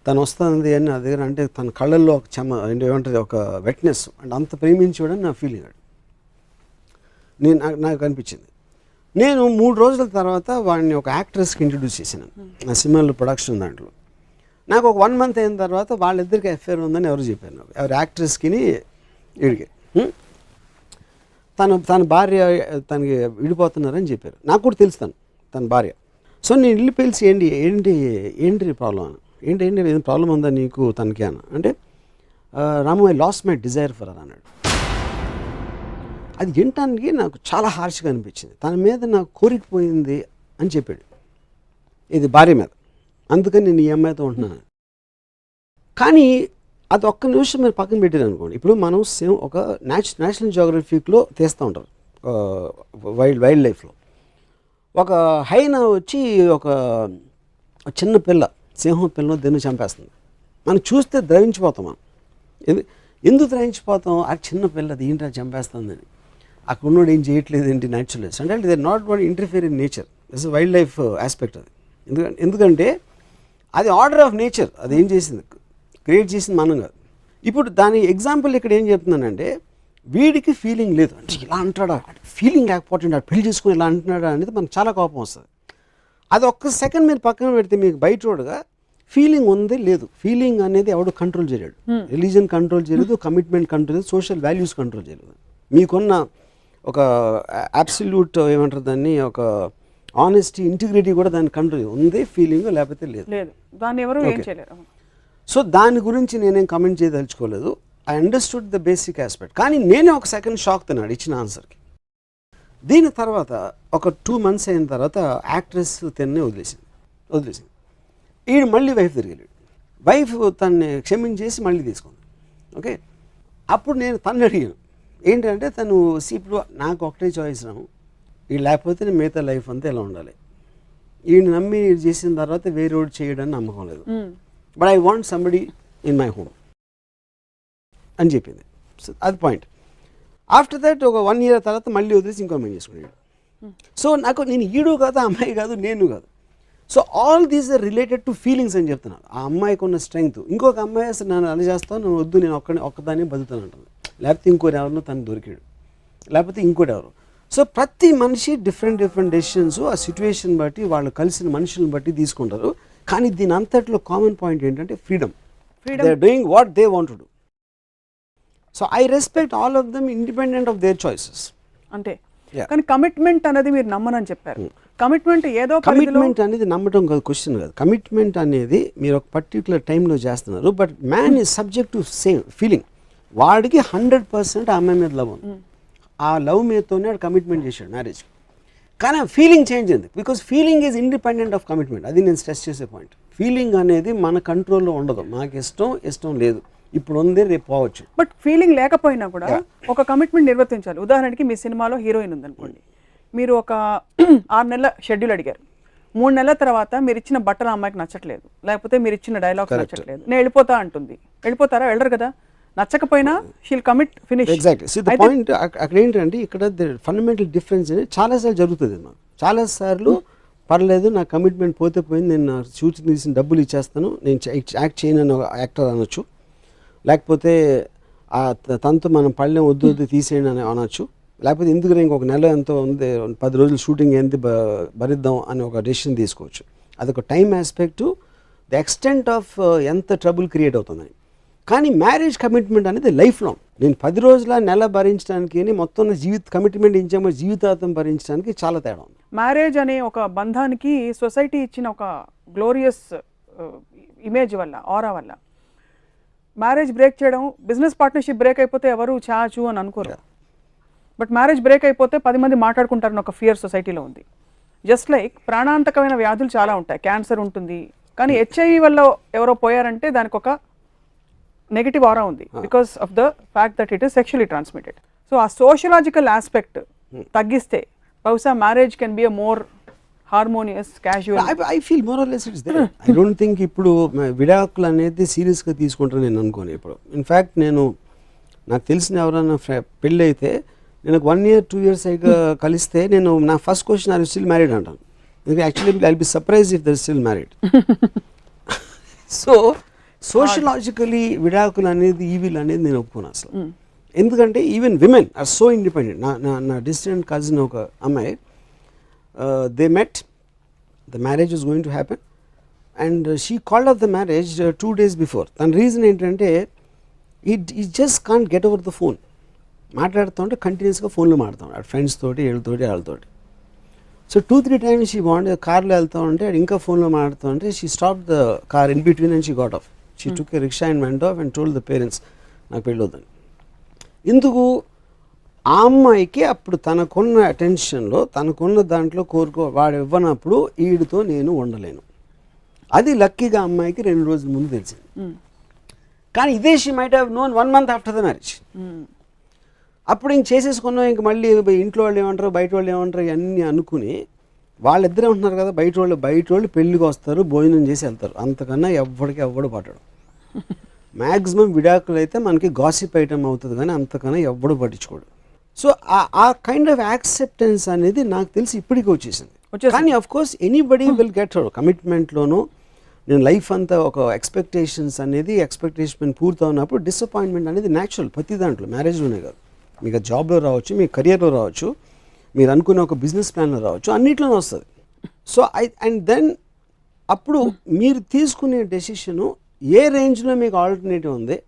తను వస్తుంది అని నా దగ్గర, అంటే తన కళ్ళల్లో ఒక ఏమంటుంది ఒక వెట్నెస్, అంటే అంత ప్రేమించేవాడని నా ఫీలింగ్. నాకు అనిపించింది. నేను 3 రోజుల తర్వాత వాడిని ఒక యాక్ట్రెస్కి ఇంట్రడ్యూస్ చేశాను నా సినిమాలో ప్రొడక్షన్ దాంట్లో. నాకు ఒక 1 month అయిన తర్వాత వాళ్ళిద్దరికి అఫేర్ ఉందని ఎవరు చెప్పారు నాకు, ఎవరు యాక్ట్రెస్కి వీడికి. తన భార్య తనకి విడిపోతున్నారని చెప్పారు. నాకు కూడా తెలుసు తన భార్య. సో నేను ఇల్లు పిలిచి ఏంటి ప్రాబ్లం అని, ఏంటి ఏం ప్రాబ్లం ఉందా నీకు తనకి అన్న అంటే, Ramu I lost my desire for అన్నాడు. అది వినటానికి నాకు చాలా హార్ష్గా అనిపించింది. తన మీద నాకు కోరికపోయింది అని చెప్పాడు, ఇది భార్య మీద, అందుకని నేను ఈ అమ్మాయితో ఉంటున్నాను. కానీ అది ఒక్క నిమిషం మీరు పక్కన పెట్టారు అనుకోండి. ఇప్పుడు మనం సేమ్ ఒక నేషనల్ జియోగ్రఫీలో తీస్తూ ఉంటారు, వైల్డ్ లైఫ్లో ఒక హైనా వచ్చి ఒక చిన్న పిల్ల, సింహం పిల్లను దీన్ని చంపేస్తుంది. మనం చూస్తే ద్రవించిపోతాం. మనం ఎందుకు ద్రవించిపోతాం? ఆ చిన్న పిల్లది ఏంటి చంపేస్తుందని. అక్కడ ఉన్నోడు ఏం చేయట్లేదు ఏంటి, న్యాచురలిస్ట్ అంటే they not what interfere in nature. This wild life aspect అది. ఎందుకంటే అది ఆర్డర్ ఆఫ్ నేచర్, అది ఏం చేసింది, క్రియేట్ చేసింది మనం కాదు. ఇప్పుడు దాని ఎగ్జాంపుల్ ఇక్కడ ఏం చెప్తున్నానంటే, వీడికి ఫీలింగ్ లేదు అంటే ఇలా అంటాడా, ఫీలింగ్ లేకపోతే పెళ్లి చేసుకుని ఇలా అంటున్నాడా అనేది మనకు చాలా కోపం వస్తుంది. అది ఒక్క సెకండ్ మీరు పక్కన పెడితే మీకు బయటోడుగా ఫీలింగ్ ఉంది లేదు, ఫీలింగ్ అనేది ఎవడు కంట్రోల్ చేయలేడు. రిలీజన్ కంట్రోల్ చేయలేదు, కమిట్మెంట్ కంట్రోల్ చేయలేదు, సోషల్ వాల్యూస్ కంట్రోల్ చేయలేదు. మీకున్న ఒక అబ్సల్యూట్ ఏమంటారు దాన్ని, ఒక ఆనెస్టీ, ఇంటిగ్రిటీ కూడా దాన్ని కంట్రోల్ ఉంది, ఫీలింగ్ లేకపోతే లేదు. దాన్ని ఎవరు ఏం చేయలేరు. సో దాని గురించి నేనేం కమెంట్ చేయదలుచుకోలేదు. I understood the basic aspect. కానీ నేనే ఒక సెకండ్ షాక్ తిన్నాడు ఇచ్చిన ఆన్సర్కి. దీని తర్వాత ఒక 2 months అయిన తర్వాత యాక్ట్రెస్ తన్ని వదిలేసింది. ఈడు మళ్ళీ వైఫ్ తిరిగాడు. వైఫ్ తన్ని క్షమించేసి మళ్ళీ తీసుకుంది. ఓకే, అప్పుడు నేను తను అడిగాను ఏంటంటే, తను ఇప్పుడు నాకు ఒకటే చాయిస్ రాము, ఈ లేకపోతే నేను మిగతా లైఫ్ అంతా ఎలా ఉండాలి, ఈయన నమ్మి చేసిన తర్వాత వేరే వాడు చేయడానికి నమ్మకం లేదు, but I want somebody in my home అని చెప్పింది. సో అది పాయింట్. ఆఫ్టర్ దట్ ఒక 1 year తర్వాత మళ్ళీ వదిలేసి ఇంకో అమ్మాయి చేసుకున్నాడు. సో నాకు నేను ఈడు కాదు, అమ్మాయి కాదు, నేను కాదు. So all these are related to feelings అని చెప్తున్నాను. ఆ అమ్మాయికి ఉన్న స్ట్రెంగ్త్, ఇంకొక అమ్మాయి అసలు నేను అలా చేస్తాను, నేను వద్దు, నేను ఒక్కదాన్ని బతుకుతాను అంటుంది, లేకపోతే ఇంకోటి ఎవరినో తను దొరికాడు, లేకపోతే ఇంకోటి ఎవరు. సో ప్రతి మనిషి డిఫరెంట్ డెసిషన్స్ ఆ సిచ్యువేషన్ బట్టి, వాళ్ళు కలిసిన మనుషులను బట్టి తీసుకుంటారు. కానీ దీని అంతట్లో కామన్ పాయింట్ ఏంటంటే freedom. They are doing what they want to do. So I respect all of them independent of their choices. అంతే. కానీ కమిట్మెంట్ అనేది మీరు నమ్మనని చెప్పారు. కమిట్మెంట్ ఏదో కమిట్మెంట్ అనేది నమ్మటం కాదు, క్వశ్చన్ కాదు. కమిట్మెంట్ అనేది మీరు ఒక పర్టికులర్ టైంలో చేస్తున్నారు, but man is subject to same feeling. వాడికి 100% ఆ అమ్మాయి మీద లవ్ ఉంది, ఆ లవ్ మీదతోనే వాడు కమిట్మెంట్ చేశాడు మ్యారేజ్కి. కానీ ఆ ఫీలింగ్ చేంజ్ అయింది, because feeling is independent of commitment. అది నేను స్ట్రెస్ చేసే పాయింట్. ఫీలింగ్ అనేది మన కంట్రోల్లో ఉండదు. నాకు ఇష్టం లేదు, ఇప్పుడు ఉంది రేపు పోవచ్చు. బట్ ఫీలింగ్ లేకపోయినా కూడా ఒక కమిట్మెంట్ నిర్వర్తించాలి. ఉదాహరణకి మీ సినిమాలో హీరోయిన్ ఉందనుకోండి, మీరు ఒక 6 నెలల షెడ్యూల్ అడిగారు, 3 నెలల తర్వాత మీరు ఇచ్చిన బట్టలు అమ్మాయికి నచ్చట్లేదు, లేకపోతే మీరు ఇచ్చిన డైలాగ్స్ నచ్చట్లేదు, నేను వెళ్ళిపోతా అంటుంది, వెళ్ళిపోతారా? వెళ్ళరు కదా. నచ్చకపోయినా she'll commit, finish. Exactly. So the point అక్కడ ఏంటంటే, ఇక్కడ ఫండమెంటల్ డిఫరెన్స్ అనేది చాలాసార్లు జరుగుతుంది. మాకు చాలాసార్లు పర్లేదు, నా కమిట్మెంట్ పోతే పోయింది, నేను నా సూచన తీసిన డబ్బులు ఇచ్చేస్తాను, నేను యాక్ట్ చేయను అని ఒక యాక్టర్ అనొచ్చు, లేకపోతే తనతో మనం పళ్ళెం వద్దు తీసేయండి అని అనొచ్చు, లేకపోతే ఎందుకు ఇంకొక నెల ఎంతో ఉంది, 10 రోజులు షూటింగ్ ఎంత భరిద్దాం అని ఒక డెసిషన్ తీసుకోవచ్చు. అదొక time aspect, the extent of ఎంత ట్రబుల్ క్రియేట్ అవుతుందని. కానీ మ్యారేజ్ కమిట్మెంట్ అనేది లైఫ్ లాంగ్. నేను 10 రోజుల నెల భరించడానికి మొత్తం కమిట్మెంట్ ఇచ్చామో జీవితాంతం భరించడానికి చాలా తేడా ఉంది. మ్యారేజ్ అనే ఒక బంధానికి సొసైటీ ఇచ్చిన ఒక గ్లోరియస్ ఇమేజ్ వల్ల, ఆరా వల్ల మ్యారేజ్ బ్రేక్ చేయడం, బిజినెస్ పార్ట్నర్షిప్ బ్రేక్ అయిపోతే ఎవరు చాచు అని అనుకోరు. బట్ మ్యారేజ్ బ్రేక్ అయిపోతే 10 మంది మాట్లాడుకుంటారని ఒక ఫియర్ సొసైటీలో ఉంది. జస్ట్ లైక్ ప్రాణాంతకమైన వ్యాధులు చాలా ఉంటాయి, క్యాన్సర్ ఉంటుంది, కానీ హెచ్ఐవి వల్ల ఎవరో పోయారంటే దానికి ఒక నెగిటివ్ ఆరా ఉంది, because of the fact that it is sexually transmitted. So ఆ సోషలాజికల్ ఆస్పెక్ట్ తగ్గిస్తే బహుశా marriage can be a more harmonious, casual. I feel more or less it's there. I don't think ఇప్పుడు విడాకులు అనేది సీరియస్గా తీసుకుంటాను నేను అనుకోను ఇప్పుడు. ఇన్ఫ్యాక్ట్ నాకు తెలిసిన ఎవరైనా పెళ్ళి అయితే నేను 1 year 2 years అయిగా కలిస్తే నేను నా first question, are you still married అంటాను. Actually I will be surprise if they are still married. So sociologically విడాకులు అనేది, ఈవిల్ అనేది నేను ఒప్పుకోను అసలు. ఎందుకంటే even women are so independent. నా డిస్టెంట్ కజిన్ ఒక అమ్మాయి, they met, the marriage was going to happen, and she called off the marriage 2 days before. Than reason ఏంటంటే, he just can't get over the phone. మాట్లాడుతుంటే కంటిన్యూస్గా ఫోన్లో మాట్లాడుతాడు friends తోటి, వాళ్ళతోటి. So 2-3 times she బాగుండే కార్లో వెళ్తా ఉంటే ఇంకా ఫోన్లో మాట్లాడుతూ ఉంటే, she stop the car in between and she got of. She took a rickshaw and went off and told the parents నాకు పెళ్ళొద్దని. ఎందుకు? ఆ అమ్మాయికి అప్పుడు తనకున్న అటెన్షన్లో, తనకున్న దాంట్లో వాడు ఇవ్వనప్పుడు వీడితో నేను ఉండలేను. అది లక్కీగా అమ్మాయికి 2 రోజుల ముందు తెలిసింది. కానీ ఇదే she might have known 1 month after the marriage. అప్పుడు ఇంక చేసేసుకున్నాం, ఇంక మళ్ళీ ఇంట్లో వాళ్ళు ఏమంటారు, బయట వాళ్ళు ఏమంటారు, ఇవన్నీ అనుకుని వాళ్ళిద్దరే ఉంటున్నారు కదా, బయట వాళ్ళు పెళ్ళికి వస్తారు, భోజనం చేసి వెళ్తారు. అంతకన్నా ఎవ్వడు పట్టడు. మ్యాక్సిమం విడాకులు అయితే మనకి గాసిప్ ఐటమ్ అవుతుంది, కానీ అంతకన్నా ఎవ్వడు పట్టించుకోడు. సో ఆ కైండ్ ఆఫ్ యాక్సెప్టెన్స్ అనేది నాకు తెలిసి ఇప్పటికీ వచ్చేసింది. కానీ of course anybody will get her కమిట్మెంట్లోనూ నేను లైఫ్ అంతా ఒక ఎక్స్పెక్టేషన్ పూర్తవున్నప్పుడు డిసప్పాయింట్మెంట్ అనేది న్యాచురల్ ప్రతి దాంట్లో, మ్యారేజ్లోనే కాదు, మీకు జాబ్లో రావచ్చు, మీ కెరియర్లో రావచ్చు, మీరు అనుకున్న ఒక బిజినెస్ ప్లాన్లో రావచ్చు, అన్నిట్లోనే వస్తుంది. సో అండ్ దెన్ అప్పుడు మీరు తీసుకునే డెసిషను ఏ రేంజ్లో మీకు ఆల్టర్నేటివ్ ఉంది,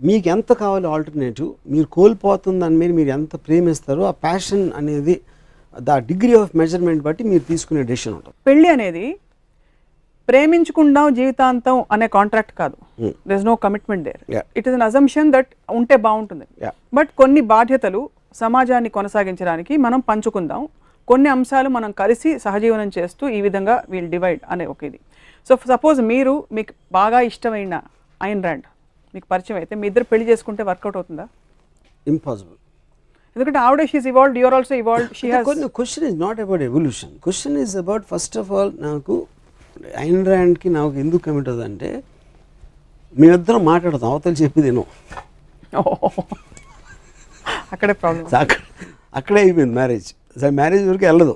మీకు ఎంత కావాలి ఆల్టర్నేటివ్, మీరు కోల్పోతుంది దాని మీద మీరు ఎంత ప్రేమిస్తారో ఆ ప్యాషన్ అనేది ద డిగ్రీ ఆఫ్ మెజర్మెంట్ బట్టి మీరు తీసుకునే డెసిషన్ ఉంటుంది. పెళ్ళి అనేది ప్రేమించుకుందాం జీవితాంతం అనే కాంట్రాక్ట్ కాదు. There is no commitment there. It is an assumption that ఉంటే బాగుంటుంది. బట్ కొన్ని బాధ్యతలు సమాజాన్ని కొనసాగించడానికి మనం పంచుకుందాం, కొన్ని అంశాలు మనం కలిసి సహజీవనం చేస్తూ ఈ విధంగా వీల్ డివైడ్ అనే ఒక ఇది. సో సపోజ్ మీకు బాగా ఇష్టమైన ఐన్ ర్యాండ్ మీకు పరిచయం అయితే మీ ఇద్దరు పెళ్లి చేసుకుంటే వర్కౌట్ అవుతుందా? ఇంపాసిబుల్. ఎందుకంటే ఆవిడ she is evolved, you are also evolved. She has question is not about evolution, question is about first of all నాకు ఐన్ ర్యాండ్కి నాకు ఎందుకు కమిట్ అవుతుందంటే మేమిద్దరం మాట్లాడతాం, అవతల చెప్పేదేనో, అక్కడే ప్రాబ్లం. అక్కడే అయిపోయింది మ్యారేజ్. అసలు మ్యారేజ్ వరకు వెళ్ళదు.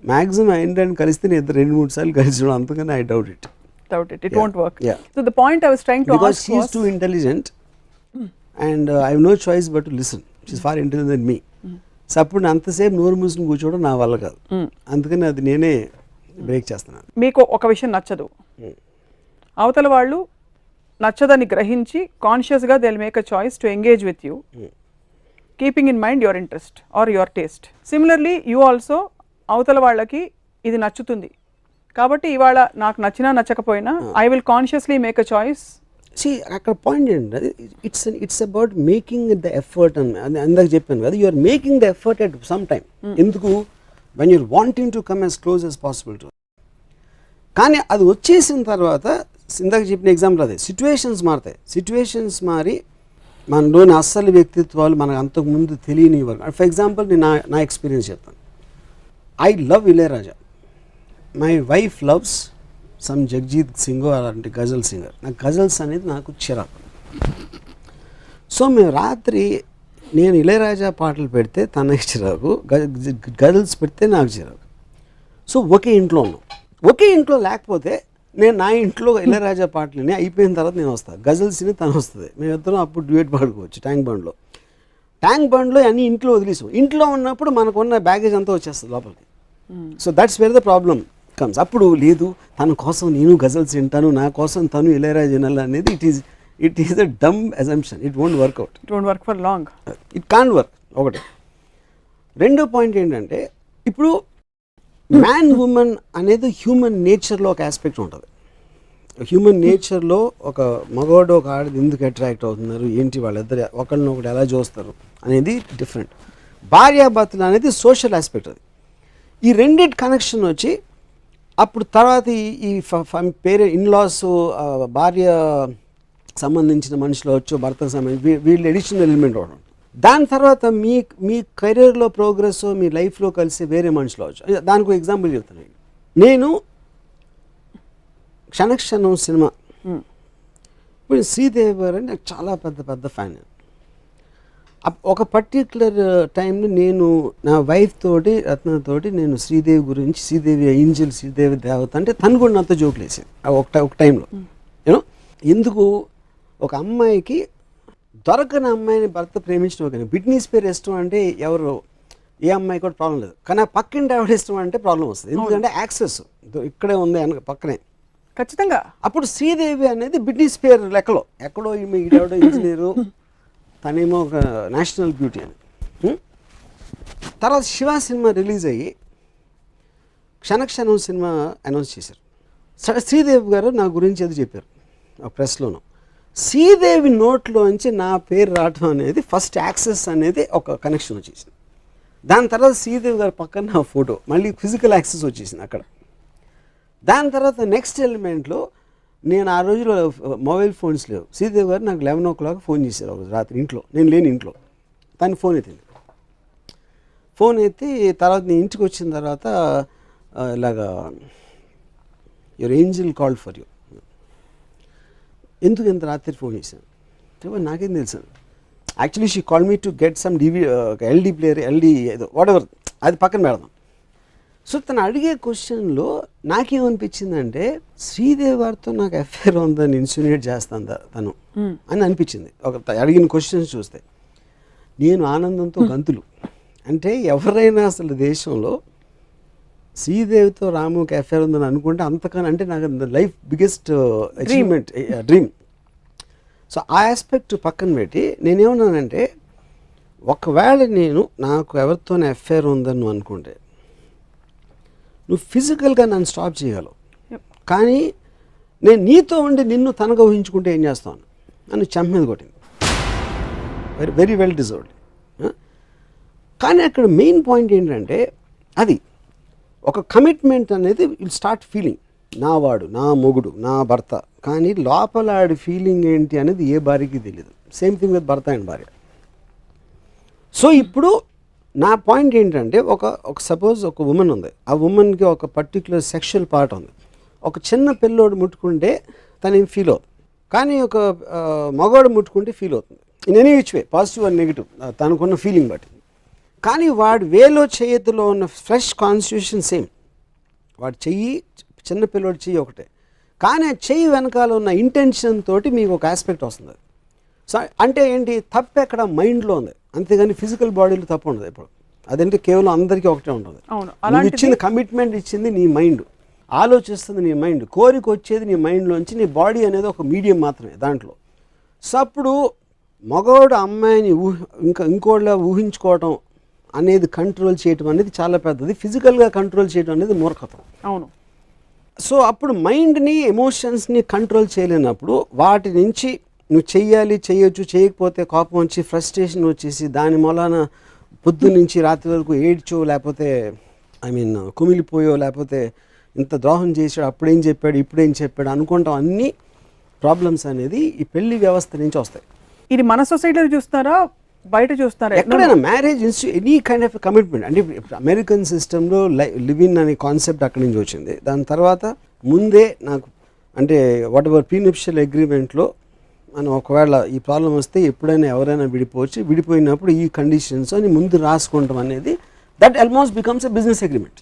మ్యాక్సిమం ఐన్ ర్యాండ్ కలిస్తే నేను 2-3 సార్లు కలిసి, అంతకన్నా I doubt it. It won't work. So the point I was trying to because ask she is too intelligent and I have no choice but to listen. She's far intelligent than me. So అప్పుడు అంతసేపు నోరు మూసుకుని కూర్చోవడం నా వల్ల కాదు, అందుకని అది నేనే బ్రేక్ చేస్తున్నాను. మీకు ఒక విషయం నచ్చదు, అవతల వాళ్ళు నచ్చదని గ్రహించి కాన్షియస్గా they will make a choice to engage with you, keeping in mind your interest or your taste. Similarly you also అవతల వాళ్ళకి ఇది నచ్చుతుంది కాబట్టి ఇవాళ నాకు నచ్చినా నచ్చకపోయినా I will consciously make a choice. అక్కడ పాయింట్ ఏంటంటే it's about making the effort అని అందాక చెప్పాను కదా, you're making the effort at some time. ఎందుకు? When you're wanting to come as close as possible to. కానీ అది వచ్చేసిన తర్వాత ఇందాక చెప్పిన ఎగ్జాంపుల్ అదే, సిచ్యువేషన్స్ మారుతాయి. సిచ్యువేషన్స్ మారి మనలోని అస్సలు వ్యక్తిత్వాలు మనకు అంతకుముందు తెలియని వరకు. ఫర్ ఎగ్జాంపుల్ నేను నా ఎక్స్పీరియన్స్ చెప్తాను. I love Ilaiyaraaja. My wife loves some Jagjit Singh అలాంటి గజల్ సింగర్. నాకు గజల్స్ అనేది నాకు చిరాకు. సో మేము రాత్రి నేను ఇళయరాజా పాటలు పెడితే తనకి చిరాకు, గజల్స్ పెడితే నాకు చిరాకు. సో ఒకే ఇంట్లో ఉన్నాం. ఒకే ఇంట్లో లేకపోతే నేను నా ఇంట్లో ఇళయరాజా పాటలని అయిపోయిన తర్వాత నేను వస్తాను, గజల్స్ని తను వస్తుంది, మేమిద్దరం అప్పుడు డ్యూయట్ పాడుకోవచ్చు ట్యాంక్ బండ్లో. ట్యాంక్ బండ్లో అన్నీ ఇంట్లో వదిలేసాం. ఇంట్లో ఉన్నప్పుడు మనకున్న బ్యాగేజ్ అంతా వచ్చేస్తుంది లోపలికి. So that's where the problem comes. అప్పుడు లేదు తన కోసం నేను గజల్స్ వింటాను, నా కోసం తను ఇళయరాజా వినాలి అనేది it is a dumb assumption. It won't work out. It won't work for long. It can't work. ఒకటి. రెండో పాయింట్ ఏంటంటే ఇప్పుడు మ్యాన్ ఉమెన్ అనేది హ్యూమన్ నేచర్లో ఒక ఆస్పెక్ట్ ఉంటుంది. హ్యూమన్ నేచర్లో ఒక మగవాడు ఒక ఆడది ఎందుకు అట్రాక్ట్ అవుతున్నారు, ఏంటి వాళ్ళిద్దరు ఒకరినొకటి ఎలా చూస్తారు అనేది డిఫరెంట్. భార్యాభర్తలు అనేది సోషల్ ఆస్పెక్ట్. అది ఈ రెండిటి కనెక్షన్ వచ్చి అప్పుడు తర్వాత ఈ ఇన్లాస్ భార్య సంబంధించిన మనుషులు వచ్చు, భర్తకు సంబంధించి వీళ్ళు ఎడిషనల్ ఎలిమెంట్ అవడం. దాని తర్వాత మీ కెరీర్లో ప్రోగ్రెస్, మీ లైఫ్లో కలిసి వేరే మనుషులు అవచ్చు. దానికి ఎగ్జాంపుల్ చెప్తాను. నేను క్షణక్షణం సినిమా ఇప్పుడు శ్రీదేవి గారు అంటే నాకు చాలా పెద్ద ఫ్యాన్. ఒక పర్టిక్యులర్ టైంలో నేను నా వైఫ్ తోటి రత్నతోటి నేను శ్రీదేవి గురించి, శ్రీదేవి ఏంజల్, శ్రీదేవి దేవత అంటే తను కూడా నాతో జోకులు వేసేది ఒక టైంలో. యూనో ఎందుకు ఒక అమ్మాయికి దొరకని అమ్మాయిని భర్త ప్రేమించడం కానీ బిట్నీ స్పియర్స్ ఇష్టం అంటే ఎవరు ఏ అమ్మాయి కూడా ప్రాబ్లం లేదు, కానీ ఆ పక్కింటి ఆవిడ ఇష్టం అంటే ప్రాబ్లం వస్తుంది. ఎందుకంటే యాక్సెస్ ఇక్కడే ఉంది పక్కనే ఖచ్చితంగా. అప్పుడు శ్రీదేవి అనేది బిట్నీ స్పియర్ లెక్కలో ఎక్కడో ఈవిడెవడో ఇంజనీరు, తనేమో ఒక నేషనల్ బ్యూటీ అని. తర్వాత శివ సినిమా రిలీజ్ అయ్యి క్షణక్షణం సినిమా అనౌన్స్ చేశారు. శ్రీదేవి గారు నా గురించి అది చెప్పారు ఆ ప్రెస్లోనూ. శ్రీదేవి నోట్లోంచి నా పేరు రావటం అనేది ఫస్ట్ యాక్సెస్ అనేది ఒక కనెక్షన్ వచ్చేసింది. దాని తర్వాత శ్రీదేవి గారు పక్కన నా ఫోటో, మళ్ళీ ఫిజికల్ యాక్సెస్ వచ్చేసింది అక్కడ. దాని తర్వాత నెక్స్ట్ ఎలిమెంట్లో నేను ఆ రోజులో మొబైల్ ఫోన్స్ లేవు. శ్రీదేవి గారు నాకు 11 o'clock ఫోన్ చేశారు ఒకరోజు రాత్రి ఇంట్లో, నేను లేని ఇంట్లో. తను ఫోన్ ఎత్తింది. ఫోన్ ఎత్తి తర్వాత నేను ఇంటికి వచ్చిన తర్వాత ఇలాగా your Angel called for you. ఎందుకు ఇంత రాత్రి ఫోన్ చేశాను? నాకేం తెలుసు. Actually she call me to get some LD player, LD ఏదో వాట్ ఎవర్, అది పక్కన పెడదాం. సో తను అడిగే క్వశ్చన్లో నాకేమనిపించిందంటే శ్రీదేవి వారితో నాకు అఫేర్ ఉందని ఇన్సిన్యుయేట్ చేస్తుందా తను అని అనిపించింది అడిగిన క్వశ్చన్స్ చూస్తే. నేను ఆనందంతో గంతులు. అంటే ఎవరైనా అసలు దేశంలో శ్రీదేవితో రాముకి అఫేర్ ఉందని అనుకుంటే అంతకన్నా అంటే నాకు life biggest achievement dream. So ఆ ఆస్పెక్ట్ పక్కన పెట్టి నేనేమన్నానంటే ఒకవేళ నాకు ఎవరితోనే అఫేర్ ఉందని నువ్వు అనుకుంటే నువ్వు ఫిజికల్గా నన్ను స్టాప్ చేయగలవు, కానీ నేను నీతో ఉండి నిన్ను తనగా ఊహించుకుంటే ఏం చేస్తాను నన్ను చెంప మీద కొట్టింది. Very very well deserved. కానీ అక్కడ మెయిన్ పాయింట్ ఏంటంటే అది ఒక కమిట్మెంట్ అనేది విల్ స్టార్ట్ ఫీలింగ్ నా వాడు, నా మొగుడు, నా భర్త. కానీ లోపల ఆడి ఫీలింగ్ ఏంటి అనేది ఏ భార్యకి తెలియదు. సేమ్ థింగ్ విత్ భర్త అండ్ భార్య. సో ఇప్పుడు నా పాయింట్ ఏంటంటే ఒక సపోజ్ ఒక ఉమెన్ ఉంది, ఆ ఉమెన్కి ఒక పర్టిక్యులర్ సెక్షువల్ పార్ట్ ఉంది. ఒక చిన్న పిల్లోడు ముట్టుకుంటే తనేం ఫీల్ అవుతుంది, కానీ ఒక మగవాడు ముట్టుకుంటే ఫీల్ అవుతుంది. In any which way, positive and negative, తనకున్న ఫీలింగ్ బట్టి. కానీ వాడి వేలో చేతిలో ఉన్న ఫ్రెష్ కాన్స్టిట్యూషన్ సేమ్. వాడి చెయ్యి చిన్న పిల్లోడి చెయ్యి ఒకటే, కానీ ఆ చెయ్యి వెనకాల ఉన్న ఇంటెన్షన్ తోటి మీకు ఒక ఆస్పెక్ట్ వస్తుంది. సో అంటే ఏంటి, తప్పు ఎక్కడ మైండ్లో ఉంది, అంతేగాని ఫిజికల్ బాడీలో తప్పు ఉండదు ఇప్పుడు. అదంటే కేవలం అందరికీ ఒకటే ఉంటుంది. నువ్వు ఇచ్చింది కమిట్మెంట్ ఇచ్చింది నీ మైండ్, ఆలోచిస్తుంది నీ మైండ్, కోరిక వచ్చేది నీ మైండ్లోంచి, నీ బాడీ అనేది ఒక మీడియం మాత్రమే దాంట్లో. సో అప్పుడు మగవాడు అమ్మాయిని ఇంకోళ్ళ ఊహించుకోవటం అనేది కంట్రోల్ చేయటం అనేది చాలా పెద్దది. ఫిజికల్గా కంట్రోల్ చేయడం అనేది మూర్ఖత్వం. అవును. సో అప్పుడు మైండ్ని ఎమోషన్స్ని కంట్రోల్ చేయలేనప్పుడు వాటి నుంచి నువ్వు చెయ్యాలి, చేయొచ్చు, చేయకపోతే కోపం వచ్చి ఫ్రస్ట్రేషన్ వచ్చేసి దాని మూలాన పొద్దు నుంచి రాత్రి వరకు ఏడ్చో, లేకపోతే కుమిలిపోయో, లేకపోతే ఇంత ద్రోహం చేసాడు, అప్పుడేం చెప్పాడు, ఇప్పుడేం చెప్పాడు అనుకుంటాం. అన్ని ప్రాబ్లమ్స్ అనేది ఈ పెళ్లి వ్యవస్థ నుంచి వస్తాయి. ఇది మన సొసైటీలో చూస్తారా, బయట చూస్తారా? ఎక్కడైనా marriage any kind of commitment అంటే అమెరికన్ సిస్టంలో లివ్ ఇన్ అనే కాన్సెప్ట్ అక్కడి నుంచి వచ్చింది. దాని తర్వాత ముందే నాకు అంటే వాట్ ఎవర్ ప్రీనప్షియల్ అగ్రిమెంట్లో మనం ఒకవేళ ఈ ప్రాబ్లం వస్తే ఎప్పుడైనా ఎవరైనా విడిపోవచ్చు, విడిపోయినప్పుడు ఈ కండిషన్స్ అని ముందు రాసుకుంటాం అనేది that almost becomes a business agreement.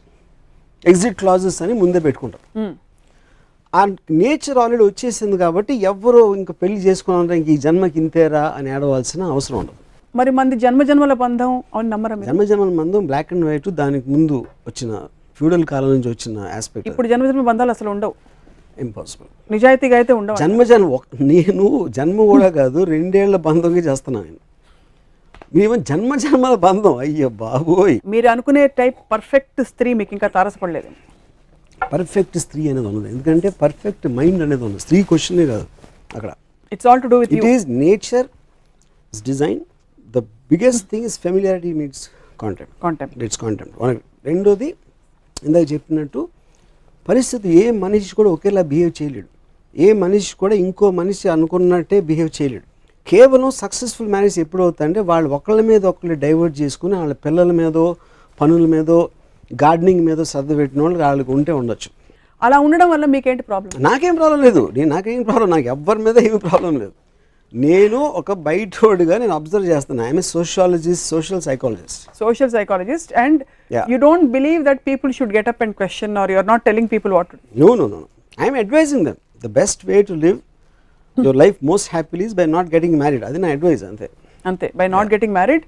Exit clauses అని ముందే పెట్టుకుంటాం. ఆ నేచర్ ఆల్రెడీ వచ్చేసింది కాబట్టి ఎవరో ఇంకా పెళ్లి చేసుకోవడానికి ఈ జన్మకి ఇంతేరా అని ఆడవలసిన అవసరం ఉండదు. మరి మంది జన్మజన్మల బంధం అని నమ్మరా? జన్మజన్మల బంధం బ్లాక్ అండ్ వైట్, దానికి ముందు వచ్చిన ఫ్యూడల్ కాలం నుంచి వచ్చిన ఆస్పెక్ట్. ఇప్పుడు జన్మజన్మ బంధాలు అసలు ఉండవు, ఇంపాసిబుల్. నిజాయితీగా అయితే ఉండవు. నేను జన్మ కూడా కాదు, 2 ఏళ్ల బంధంగా చేస్తున్నాను. మేము జన్మజన్మల బంధం, అయ్యో బాబోయ్. మీరు అనుకునే టైప్ పర్ఫెక్ట్ స్త్రీ మీకు ఇంకా తారసపడలేదు. పర్ఫెక్ట్ స్త్రీ అనేది ఉన్నది, ఎందుకంటే పర్ఫెక్ట్ మైండ్ అనేది ఉంది. స్త్రీ క్వశ్చనే కాదు అక్కడ. It's all to do with you. It is nature, it's design. The biggest thing is familiarity meets contempt. It's contempt. రెండోది ఇందాక చెప్పినట్టు పరిస్థితి, ఏ మనిషి కూడా ఒకేలా బిహేవ్ చేయలేడు, ఏ మనిషి కూడా ఇంకో మనిషి అనుకున్నట్టే బిహేవ్ చేయలేడు. కేవలం సక్సెస్ఫుల్ మ్యారేజ్ ఎప్పుడు అవుతుందంటే వాళ్ళు ఒకళ్ళ మీద ఒకళ్ళు డైవర్ట్ చేసుకుని వాళ్ళ పిల్లల మీదో, పనుల మీదో, గార్డెనింగ్ మీదో శ్రద్ధ పెట్టిన వాళ్ళు వాళ్ళకి ఉంటే ఉండొచ్చు. అలా ఉండడం వల్ల మీకేంటి ప్రాబ్లం? నాకేం ప్రాబ్లం లేదు, నాకేం ప్రాబ్లం, నాకు ఎవ్వరి మీద ఏమి ప్రాబ్లం లేదు. నేను ఒక బయటోడుగా నేను అబ్జర్వ్ చేస్తాను. I'm a sociologist, social psychologist and you don't believe that people should get up and question, or you're not telling people what to do. No. I am advising them. The best way to live your life most happily is by not getting married. Adi na advice ante. By not getting married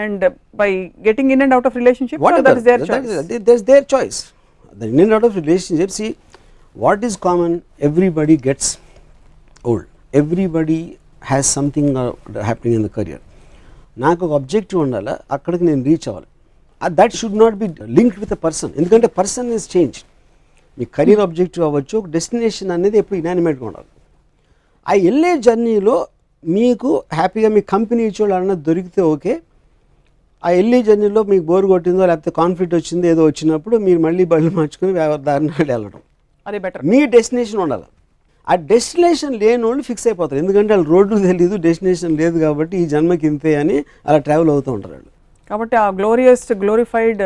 and by getting in and out of relationships. That is their choice. That's their choice. The in and out of relationships, see, what is common, everybody gets old. Everybody has something happening in the career. నాకు ఒక objective ఉండాలి, అక్కడికి నేను reach అవ్వాలి. That should not be linked with a person, ఎందుకంటే person is change. మీ career objective అవ్వచ్చు, ఒక డెస్టినేషన్ అనేది ఎప్పుడు ఇనానిమేట్గా ఉండాలి. ఆ వెళ్ళే జర్నీలో మీకు హ్యాపీగా మీ కంపెనీ ఇచ్చేవాళ్ళు అన్నది దొరికితే ఓకే. ఆ వెళ్ళే జర్నీలో మీకు బోర్ కొట్టిందో, లేకపోతే కాన్ఫ్లిక్ట్ వచ్చిందో ఏదో వచ్చినప్పుడు మీరు మళ్ళీ బళ్ళు మార్చుకుని దారిని వెళ్ళడం, అదే బెటర్. మీ డెస్టినేషన్ ఉండాలి. ఆ డెస్టినేషన్ లేని వాళ్ళు ఫిక్స్ అయిపోతారు, ఎందుకంటే వాళ్ళు రోడ్డు తెలియదు, డెస్టినేషన్ లేదు కాబట్టి ఈ జన్మకి ఇంతే అని అలా ట్రావెల్ అవుతూ ఉంటారు వాళ్ళు. కాబట్టి ఆ గ్లోరిఫైడ్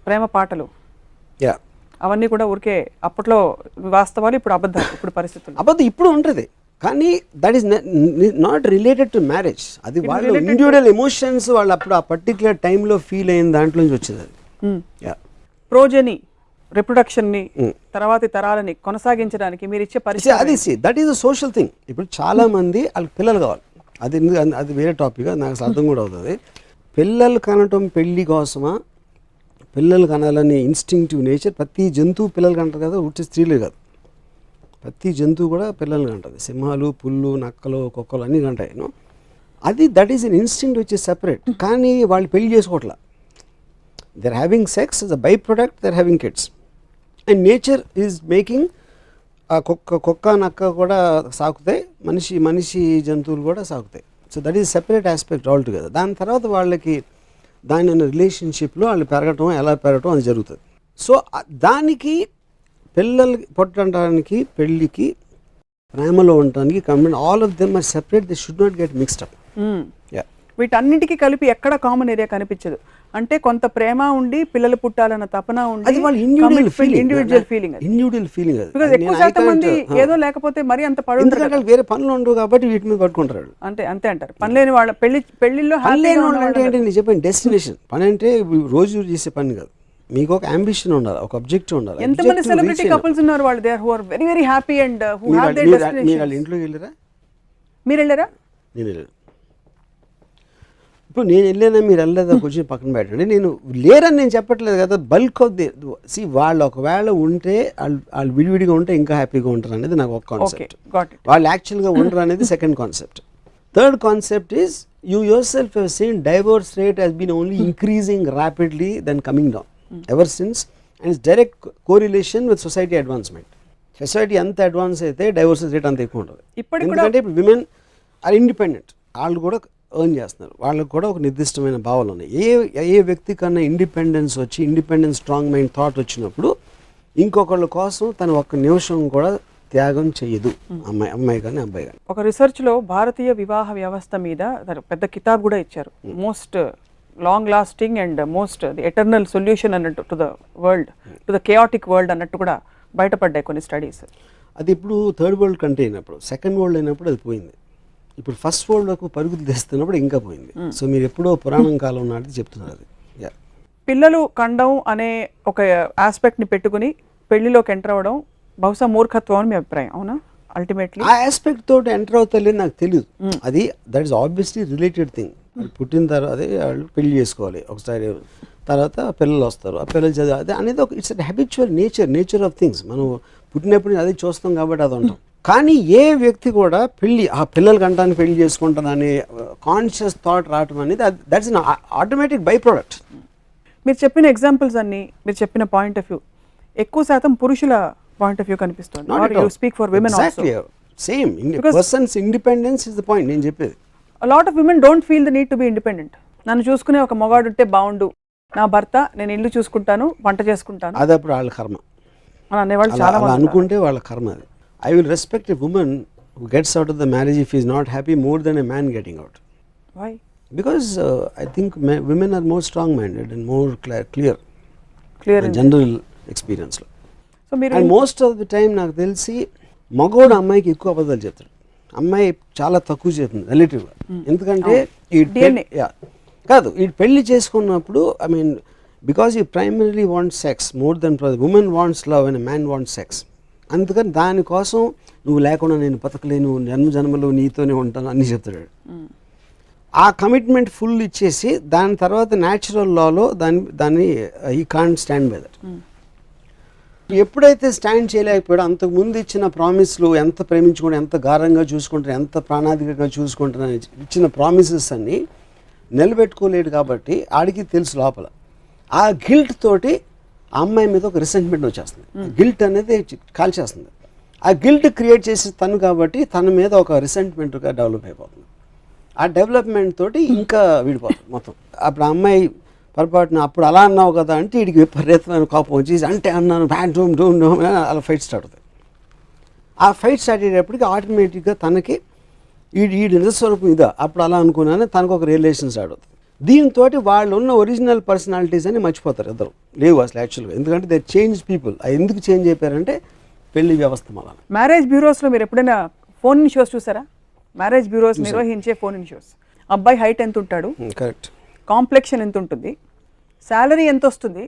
ప్రేమ పాటలు అవన్నీ కూడా ఊరికే అప్పట్లో వాస్తవాలు, ఇప్పుడు అబద్ధాలు, ఇప్పుడు పరిస్థితులు. అబద్ధం ఇప్పుడు ఉంటుంది, కానీ that is not related to marriage. అది వాళ్ళ ఇండివిజువల్ ఎమోషన్స్ వాళ్ళు అప్పుడు ఆ పర్టికులర్ టైంలో ఫీల్ అయిన దాంట్లో నుంచి వచ్చేది అది. ప్రోజని రిప్రొడక్షన్ని తర్వాతి తరాలని కొనసాగించడానికి మీరు ఇచ్చే పరిస్థితి అది that is a social thing. ఇప్పుడు చాలా మంది వాళ్ళకి పిల్లలు కావాలి, అది వేరే టాపిక్, నాకు అసలు అర్థం కూడా అవుతుంది. పిల్లలు కనటం పెళ్లి కోసమా, పిల్లలు కనాలని ఇన్స్టింక్టివ్ నేచర్. ప్రతి జంతువు పిల్లలు కంటారు కదా, ఉట్టి స్త్రీలే కాదు, ప్రతి జంతువు కూడా పిల్లలు కంటుంది. సింహాలు, పుల్లు, నక్కలు, కుక్కలు అన్నీ కంటాయి. అది that is an instinct which is separate. కానీ వాళ్ళు పెళ్లి చేసుకోవట్లా. They are having sex as a by product, they are having kids. And nature is making. ఆ కుక్క నక్క కూడా సాకుతాయి, మనిషి జంతువులు కూడా సాకుతాయి. So that is separate aspect all together. దాని తర్వాత వాళ్ళకి దాని రిలేషన్షిప్లో వాళ్ళు పెరగటం, ఎలా పెరగటం అది జరుగుతుంది. సో దానికి పిల్లలు పుట్టడానికి, పెళ్ళికి, ప్రేమలో ఉండటానికి commitment, all of them are separate. They should not get mixed up. వీటన్నిటికీ కలిపి ఎక్కడ కామన్ ఏరియా కనిపించదు. అంటే కొంత ప్రేమ ఉండి పిల్లలు పుట్టాలన్న తపన ఉండి, అది వాళ్ళ ఇండివిజువల్ ఫీలింగ్. అది ఎక్కువ శాతం మంది ఏదో లేకపోతే మరి అంత పడు, ఎందుకంటే వేరే పనులు ఉండవు కాబట్టి వీటి మీద పట్టుకుంటారు. అంతే అంటారు. పని లేని వాళ్ళ పెళ్లిలో అంటే నేను చెప్పాను డెస్టినేషన్. పని అంటే రోజు చేసే పని కాదు, మీకు ఒక అంబిషన్ ఉండాలి, ఒక ఆబ్జెక్టివ్ ఉండాలి. ఎంతమంది సెలబ్రిటీ కపుల్స్ ఉన్నారు వాళ్ళు, they are very very happy and who have their destination. మీరు వాళ్ళ ఇంట్లోకి వెళ్ళారా? మీరు వెళ్ళారా? నేను వెళ్ళాను. ఇప్పుడు నేను వెళ్ళానా మీరు వెళ్ళలేదా కొంచెం పక్కన పెట్టండి. నేను లేరని నేను చెప్పట్లేదు కదా. బల్క్ ఆఫ్ ది వాళ్ళు ఒకవేళ ఉంటే వాళ్ళు విడివిడిగా ఉంటే ఇంకా హ్యాపీగా ఉంటారు అనేది నాకు ఒక కాన్సెప్ట్. వాళ్ళు యాక్చువల్గా ఉండరు అనేది second concept. Third concept is you yourself have seen divorce rate has been only increasing rapidly than coming down ever since. And it's direct correlation with society advancement. Society ఎంత advance అయితే divorces rate అంత ఎక్కువ ఉంటుంది. ఎందుకంటే ఇప్పుడు women are independent, వాళ్ళు కూడా earn చేస్తున్నారు, వాళ్ళకు కూడా ఒక నిర్దిష్టమైన భావాలు ఉన్నాయి. ఏ వ్యక్తి కన్నా ఇండిపెండెన్స్ వచ్చి, ఇండిపెండెన్స్ స్ట్రాంగ్ మైండ్ థాట్ వచ్చినప్పుడు ఇంకొకళ్ళ కోసం తను ఒక్క నిమిషం కూడా త్యాగం చెయ్యదు, అమ్మాయి కానీ అబ్బాయి కానీ. ఒక రీసెర్చ్లో భారతీయ వివాహ వ్యవస్థ మీద పెద్ద కితాబ్ కూడా ఇచ్చారు. Most long lasting and most the eternal solution అన్నట్టు to the world, to the chaotic world అన్నట్టు కూడా బయటపడ్డాయి కొన్ని స్టడీస్. అది ఇప్పుడు థర్డ్ వరల్డ్ కంట్రీ అయినప్పుడు, సెకండ్ వరల్డ్ అయినప్పుడు అది పోయింది. ఇప్పుడు ఫస్ట్ వరల్డ్ వరకు పరుగులు తెస్తున్నప్పుడు ఇంకా పోయింది. సో మీరు ఎప్పుడో పురాణం కాలం నాటిది చెప్తున్నారు. అది పిల్లలు కండం అనే ఒక ఆస్పెక్ట్ని పెట్టుకుని పెళ్లిలోకి ఎంటర్ అవ్వడం బహుశా మూర్ఖత్వం అని మీ అభిప్రాయం, అవునా? అల్టిమేట్లీ ఆ ఆస్పెక్ట్ తోటి ఎంటర్ అవుతలేదు నాకు తెలియదు. అది that is obviously related thing. పుట్టిన తర్వాత అదే వాళ్ళు పెళ్లి చేసుకోవాలి ఒకసారి, తర్వాత పిల్లలు వస్తారు, ఆ పిల్లలు చదివి అదే అనేది ఒక it's habitual nature of things. మనం పుట్టినప్పుడు అదే చూస్తాం కాబట్టి అది ఉంటాం. కానీ ఏ వ్యక్తి కూడా ఆ పిల్లలకి అంటాన్ని పెళ్లి చేసుకుంటాను అనే కాన్షియస్ థాట్ రావటం అనేది that's an automatic by product. మీరు చెప్పిన ఎగ్జాంపుల్స్ అన్ని, మీరు చెప్పిన పాయింట్ ఆఫ్ వ్యూ ఎక్కువ శాతం పురుషుల పాయింట్ ఆఫ్ వ్యూ కనిపిస్తుంది. You speak for women also. Same persons independence is the point నేను చెప్పేది. A lot of women don't feel the need to be independent. నన్ను చూసుకునే ఒక మగాడు ఉంటే బాగుండు, నా భర్త, నేను ఇల్లు చూసుకుంటాను, వంట చేసుకుంటాను, అది అప్పుడు వాళ్ళ కర్మ అని అనేవాళ్ళు చాలా మంది అనుకుంటే వాళ్ళ కర్మ అది. I will respect a woman who gets out of the marriage if he is not happy more than a man getting out. Why? Because I think women are more strong-minded and more clear in general experience lo. So మీరు and most of the time నాకు తెలిసి మగోడు అమ్మాయికి ఎక్కువ అబద్ధాలు చెప్తాడు, అమ్మాయి చాలా తక్కువ చెప్తుంది రిలేటివ్గా. ఎందుకంటే కాదు ఈ పెళ్లి చేసుకున్నప్పుడు ఐ మీన్ బికాస్ ఈ primarily want sex more than women wants love and man want sex. అందుకని దానికోసం నువ్వు లేకుండా నేను బతకలేను, జన్మలో నీతోనే ఉంటాను అన్నీ చెప్తాడు. ఆ కమిట్మెంట్ ఫుల్ ఇచ్చేసి దాని తర్వాత న్యాచురల్ లాలో దాన్ని ఈ కాంట్ స్టాండ్ బై దట్. ఎప్పుడైతే స్టాండ్ చేయలేకపోయాడో అంతకుముందు ఇచ్చిన ప్రామిస్లు, ఎంత ప్రేమించుకుంటే, ఎంత గారంగా చూసుకుంటారు, ఎంత ప్రాణాధికంగా చూసుకుంటారని ఇచ్చిన ప్రామిసెస్ అన్నీ నిలబెట్టుకోలేడు. కాబట్టి ఆడికి తెలుసు లోపల ఆ గిల్ట్ తోటి ఆ అమ్మాయి మీద ఒక రిసెంట్మెంట్ వచ్చేస్తుంది. గిల్ట్ అనేది కాల్చేస్తుంది. ఆ గిల్ట్ క్రియేట్ చేసి తను కాబట్టి తన మీద ఒక రిసెంట్మెంట్గా డెవలప్ అయిపోతుంది. ఆ డెవలప్మెంట్ తోటి ఇంకా విడిపోతుంది మొత్తం. అప్పుడు ఆ అమ్మాయి పొరపాటున అప్పుడు అలా అన్నావు కదా అంటే వీడికి విపరీతమైన కోపం వచ్చి అంటే అన్నాను డూమ్ డూమ్ డూమ్ అలా ఫైట్ స్టార్ట్ అవుతుంది. ఆ ఫైట్ స్టార్ట్ అయ్యేటప్పటికి ఆటోమేటిక్గా తనకి ఈ నిజస్వరూపం ఇదా అప్పుడు అలా అనుకున్నాను తనకు ఒక రిలేషన్ స్టార్ట్ అవుతుంది. దీంతో వాళ్ళు ఉన్న ఒరిజినల్ పర్సనాలిటీస్ అని మర్చిపోతారు ఇద్దరు, లేవు అసలు యాక్చువల్గా. ఎందుకంటే దే చేంజ్ పీపుల్. ఎందుకు చేంజ్ అయిపోయారంటే పెళ్లి వ్యవస్థ వల్ల. మ్యారేజ్ బ్యూరోస్లో మీరు ఎప్పుడైనా ఫోన్ ఇన్ షోస్ చూసారా? మ్యారేజ్ బ్యూరోస్ నిర్వహించే ఫోన్ ఇన్ షోస్. అబ్బాయి హైట్ ఎంత ఉంటాడు, కరెక్ట్, కాంప్లెక్షన్ ఎంత ఉంటుంది, శాలరీ ఎంత వస్తుంది,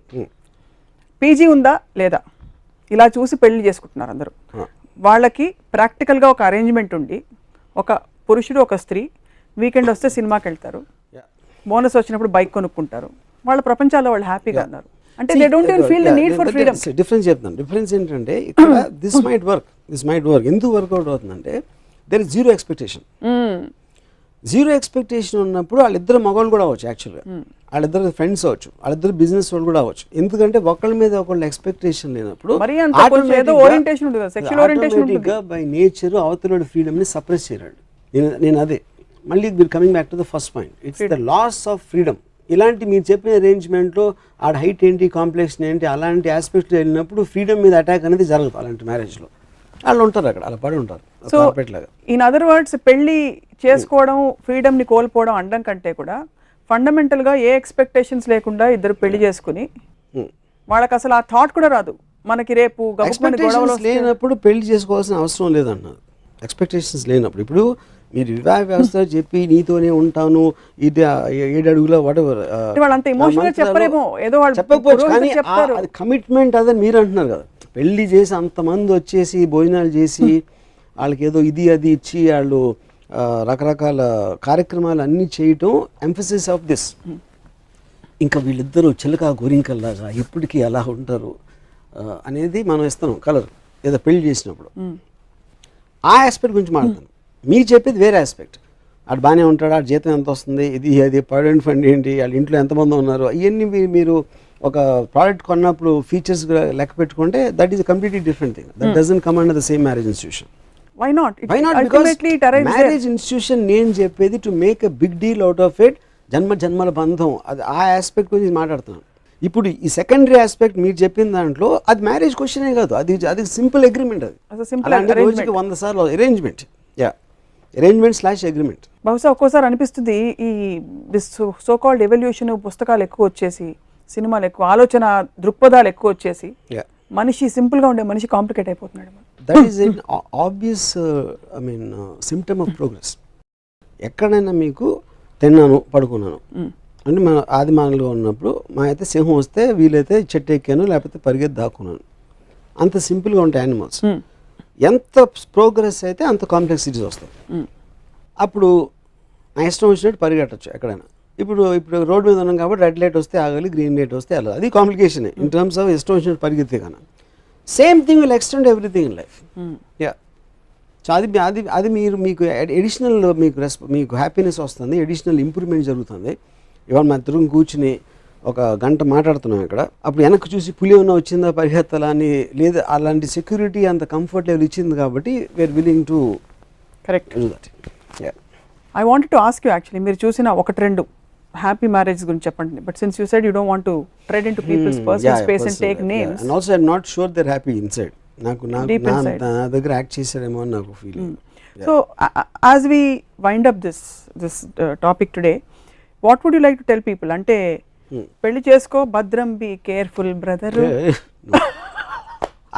పీజీ ఉందా లేదా ఇలా చూసి పెళ్లి చేసుకుంటున్నారు అందరూ. వాళ్ళకి ప్రాక్టికల్గా ఒక అరేంజ్మెంట్ ఉండి ఒక పురుషుడు ఒక స్త్రీ వీకెండ్ వస్తే సినిమాకి వెళ్తారు, బోనస్ వచ్చినప్పుడు బైక్ కొనుక్కుంటారు, వాళ్ళ ప్రపంచాల్లో వాళ్ళు హ్యాపీగా ఉన్నారు. అంటే they don't even feel the need for freedom. Difference చెప్తాను. డిఫరెన్స్ ఏంటంటే ఇక్కడ దిస్ మైట్ వర్క్ ఎందుకు వర్కౌట్ అవుతుందంటే there is zero expectation. Zero expectation ఉన్నప్పుడు వాళ్ళిద్దరు మగవాళ్ళు కూడా అవ్వచ్చు, యాక్చువల్గా వాళ్ళిద్దరు ఫ్రెండ్స్ అవ్వచ్చు, వాళ్ళిద్దరు బిజినెస్ వాళ్ళు కూడా అవ్వచ్చు. ఎందుకంటే ఒకళ్ళ మీద ఒకళ్ళ ఎక్స్పెక్టేషన్ లేనప్పుడు బై నేచర్ అవతల ఫ్రీడమ్ని సప్రెస్ చేయరాడు. నేను అదే మళ్ళీ మీరు coming back to the first point, it's the loss of freedom. ఇలాంటి మీరు చెప్పిన అరేంజ్మెంట్లో ఆడ హైట్ ఏంటి కాంప్లెక్షన్ ఏంటి అలాంటి ఆస్పెక్ట్స్ వెళ్ళినప్పుడు ఫ్రీడమ్ మీద అటాక్ అనేది జరగదు. అలాంటి మ్యారేజ్లో వాళ్ళు ఉంటారు, అక్కడ అలా పడి ఉంటారు. సో ఇన్ అదర్ వర్డ్స్ పెళ్లి చేసుకోవడం ఫ్రీడమ్ని కోల్పోవడం అనడం కంటే కూడా ఫండమెంటల్గా ఏ ఎక్స్పెక్టేషన్స్ లేకుండా ఇద్దరు పెళ్లి చేసుకుని వాళ్ళకి అసలు ఆ థాట్ కూడా రాదు, మనకి రేపు లేనప్పుడు పెళ్లి చేసుకోవాల్సిన అవసరం లేదన్నారు. ఎక్స్పెక్టేషన్స్ లేనప్పుడు ఇప్పుడు మీరు వివాహ వ్యవస్థ చెప్పి నీతోనే ఉంటాను ఇది 7 అడుగుల వాటెవర్ చెప్పకపోవచ్చు, కానీ అది కమిట్మెంట్ అదని మీరు అంటున్నారు కదా. పెళ్లి చేసి అంతమంది వచ్చేసి భోజనాలు చేసి వాళ్ళకి ఏదో ఇది అది ఇచ్చి వాళ్ళు రకరకాల కార్యక్రమాలు అన్నీ చేయటం ఎంఫసిస్ ఆఫ్ దిస్. ఇంకా వీళ్ళిద్దరూ చిలక గోరింకల్లాగా ఎప్పటికీ అలా ఉంటారు అనేది మనం ఇస్తాం కలర్ ఏదో పెళ్లి చేసినప్పుడు. ఆ ఆస్పెక్ట్ గురించి మాట్లాడతాను. మీరు చెప్పేది వేరే ఆస్పెక్ట్. అటు బాగానే ఉంటాడు, ఆ జీతం ఎంత వస్తుంది, ఇది అది ప్రావిడెంట్ ఫండ్ ఏంటి, వాళ్ళ ఇంట్లో ఎంతమంది ఉన్నారు, ఇవన్నీ మీరు ఒక ప్రోడక్ట్ కొన్నప్పుడు ఫీచర్స్ లెక్క పెట్టుకుంటే that is completely different thing. That doesn't come under the same marriage institution. Why not? Because marriage institution నేను చెప్పేది to make a big deal out of it, జన్మల బంధం, అది ఆ ఆస్పెక్ట్ గురించి మాట్లాడుతున్నాను. ఇప్పుడు ఈ సెకండరీ ఆస్పెక్ట్ మీరు చెప్పిన దాంట్లో అది మ్యారేజ్ క్వశ్చనే కాదు, అది సింపుల్ అగ్రిమెంట్. అది రోజుకి 100 సార్లు అరేంజ్మెంట్, అరేంజ్మెంట్/అగ్రిమెంట్. బహుశా ఒక్కోసారి అనిపిస్తుంది ఈ దిస్ సో కాల్డ్ ఎవల్యూషన్, పుస్తకాలు ఎక్కువ వచ్చేసి సినిమాలు ఎక్కువ, ఆలోచన దృక్పథాలు ఎక్కువ వచ్చేసి మనిషి సింపుల్గా ఉండే మనిషి కాంప్లికేట్ అయిపోతున్నాడు. That is an obvious symptom of progress. ఎక్కడైనా మీకు తిన్నాను పడుకున్నాను అంటే మన ఆది మానవులుగా ఉన్నప్పుడు మా అయితే సింహం వస్తే వీలైతే చెట్టు ఎక్కాను లేకపోతే పరిగెత్తి దాక్కున్నాను, అంత సింపుల్గా ఉంటాయి యానిమల్స్. ఎంత ప్రోగ్రెస్ అయితే అంత కాంప్లెక్సిటీస్ వస్తాయి. అప్పుడు నా ఇష్టం వచ్చినట్టు పరిగెట్టచ్చు ఎక్కడైనా. ఇప్పుడు రోడ్ మీద ఉన్నాం కాబట్టి రెడ్ లైట్ వస్తే ఆగాలి, గ్రీన్ లైట్ వస్తే వెళ్ళాలి, అది కాంప్లికేషన్ ఇన్ టర్మ్స్ ఆఫ్ ఇష్టం వచ్చినట్టు పరిగెత్తే కన్నా. Same thing will extend everything in life. So అది మీకు ఎడిషనల్ మీకు హ్యాపీనెస్ వస్తుంది, ఎడిషనల్ ఇంప్రూవ్మెంట్ జరుగుతుంది. ఇవాళ మా ఇద్దరం కూర్చుని ఒక గంట మాట్లాడుతున్నాం ఇక్కడ, అప్పుడు వెనక్కి చూసి పులి ఏమన్నా వచ్చిందా పరిగెత్తాలా అని లేదు, అలాంటి సెక్యూరిటీ అంత కంఫర్ట్ లెవెల్ ఇచ్చింది కాబట్టి we are willing to correct do that. I wanted to ask you actually మీరు చూసిన 1-2 హ్యాపీ మ్యారేజ్ గురించి చెప్పండి. But since you said you don't want to tread into people's personal space and take names, and also I am not sure they are happy inside. నాకు నా దగ్గర act చేశారేమో అని నాకు feeling. So as we wind up this topic today, what would you like to tell people? అంటే పెళ్లి చేసుకో, భద్రం, be careful brother.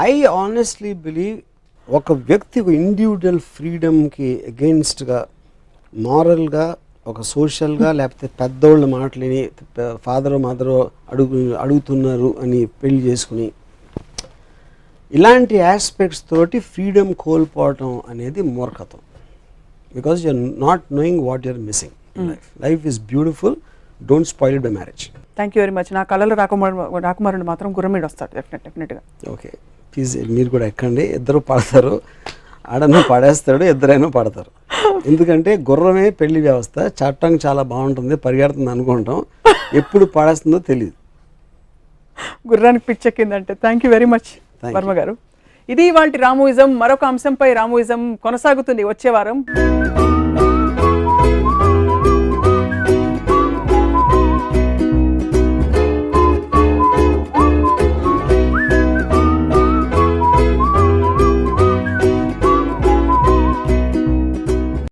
I honestly believe ఒక వ్యక్తి ఇండివిజువల్ ఫ్రీడమ్కి అగెయిన్స్ట్గా మారల్గా ఒక సోషల్గా లేకపోతే పెద్దోళ్ళ మాటలని ఫాదరో మదరో అడుగుతున్నారు అని పెళ్లి చేసుకుని ఇలాంటి ఆస్పెక్ట్స్ తోటి ఫ్రీడమ్ కోల్పోవటం అనేది మూర్ఖత్వం. Because you're not knowing what you're missing. Life is beautiful, don't spoil it by marriage. Thank you very much. నా కళలో రాకుమారుడు మాత్రం గుర్రమీడు వస్తాడు డెఫినెట్గా. ఓకే ప్లీజ్ మీరు కూడా ఎక్కండి, ఇద్దరు పడతారు, ఆడను పడేస్తాడు, ఇద్దరైనా పడతారు. ఎందుకంటే గుర్రమే పెళ్లి వ్యవస్థ, చట్టం చాలా బాగుంటుంది, పరిగెడుతుంది అనుకుంటాం, ఎప్పుడు పడేస్తుందో తెలియదు. గుర్రానికి పిచ్చెక్కిందంటే. Thank you very much Varma garu. ఇది ఇవాల్టి రామోయిజం. మరొక అంశంపై రామోయిజం కొనసాగుతుంది వచ్చే వారం.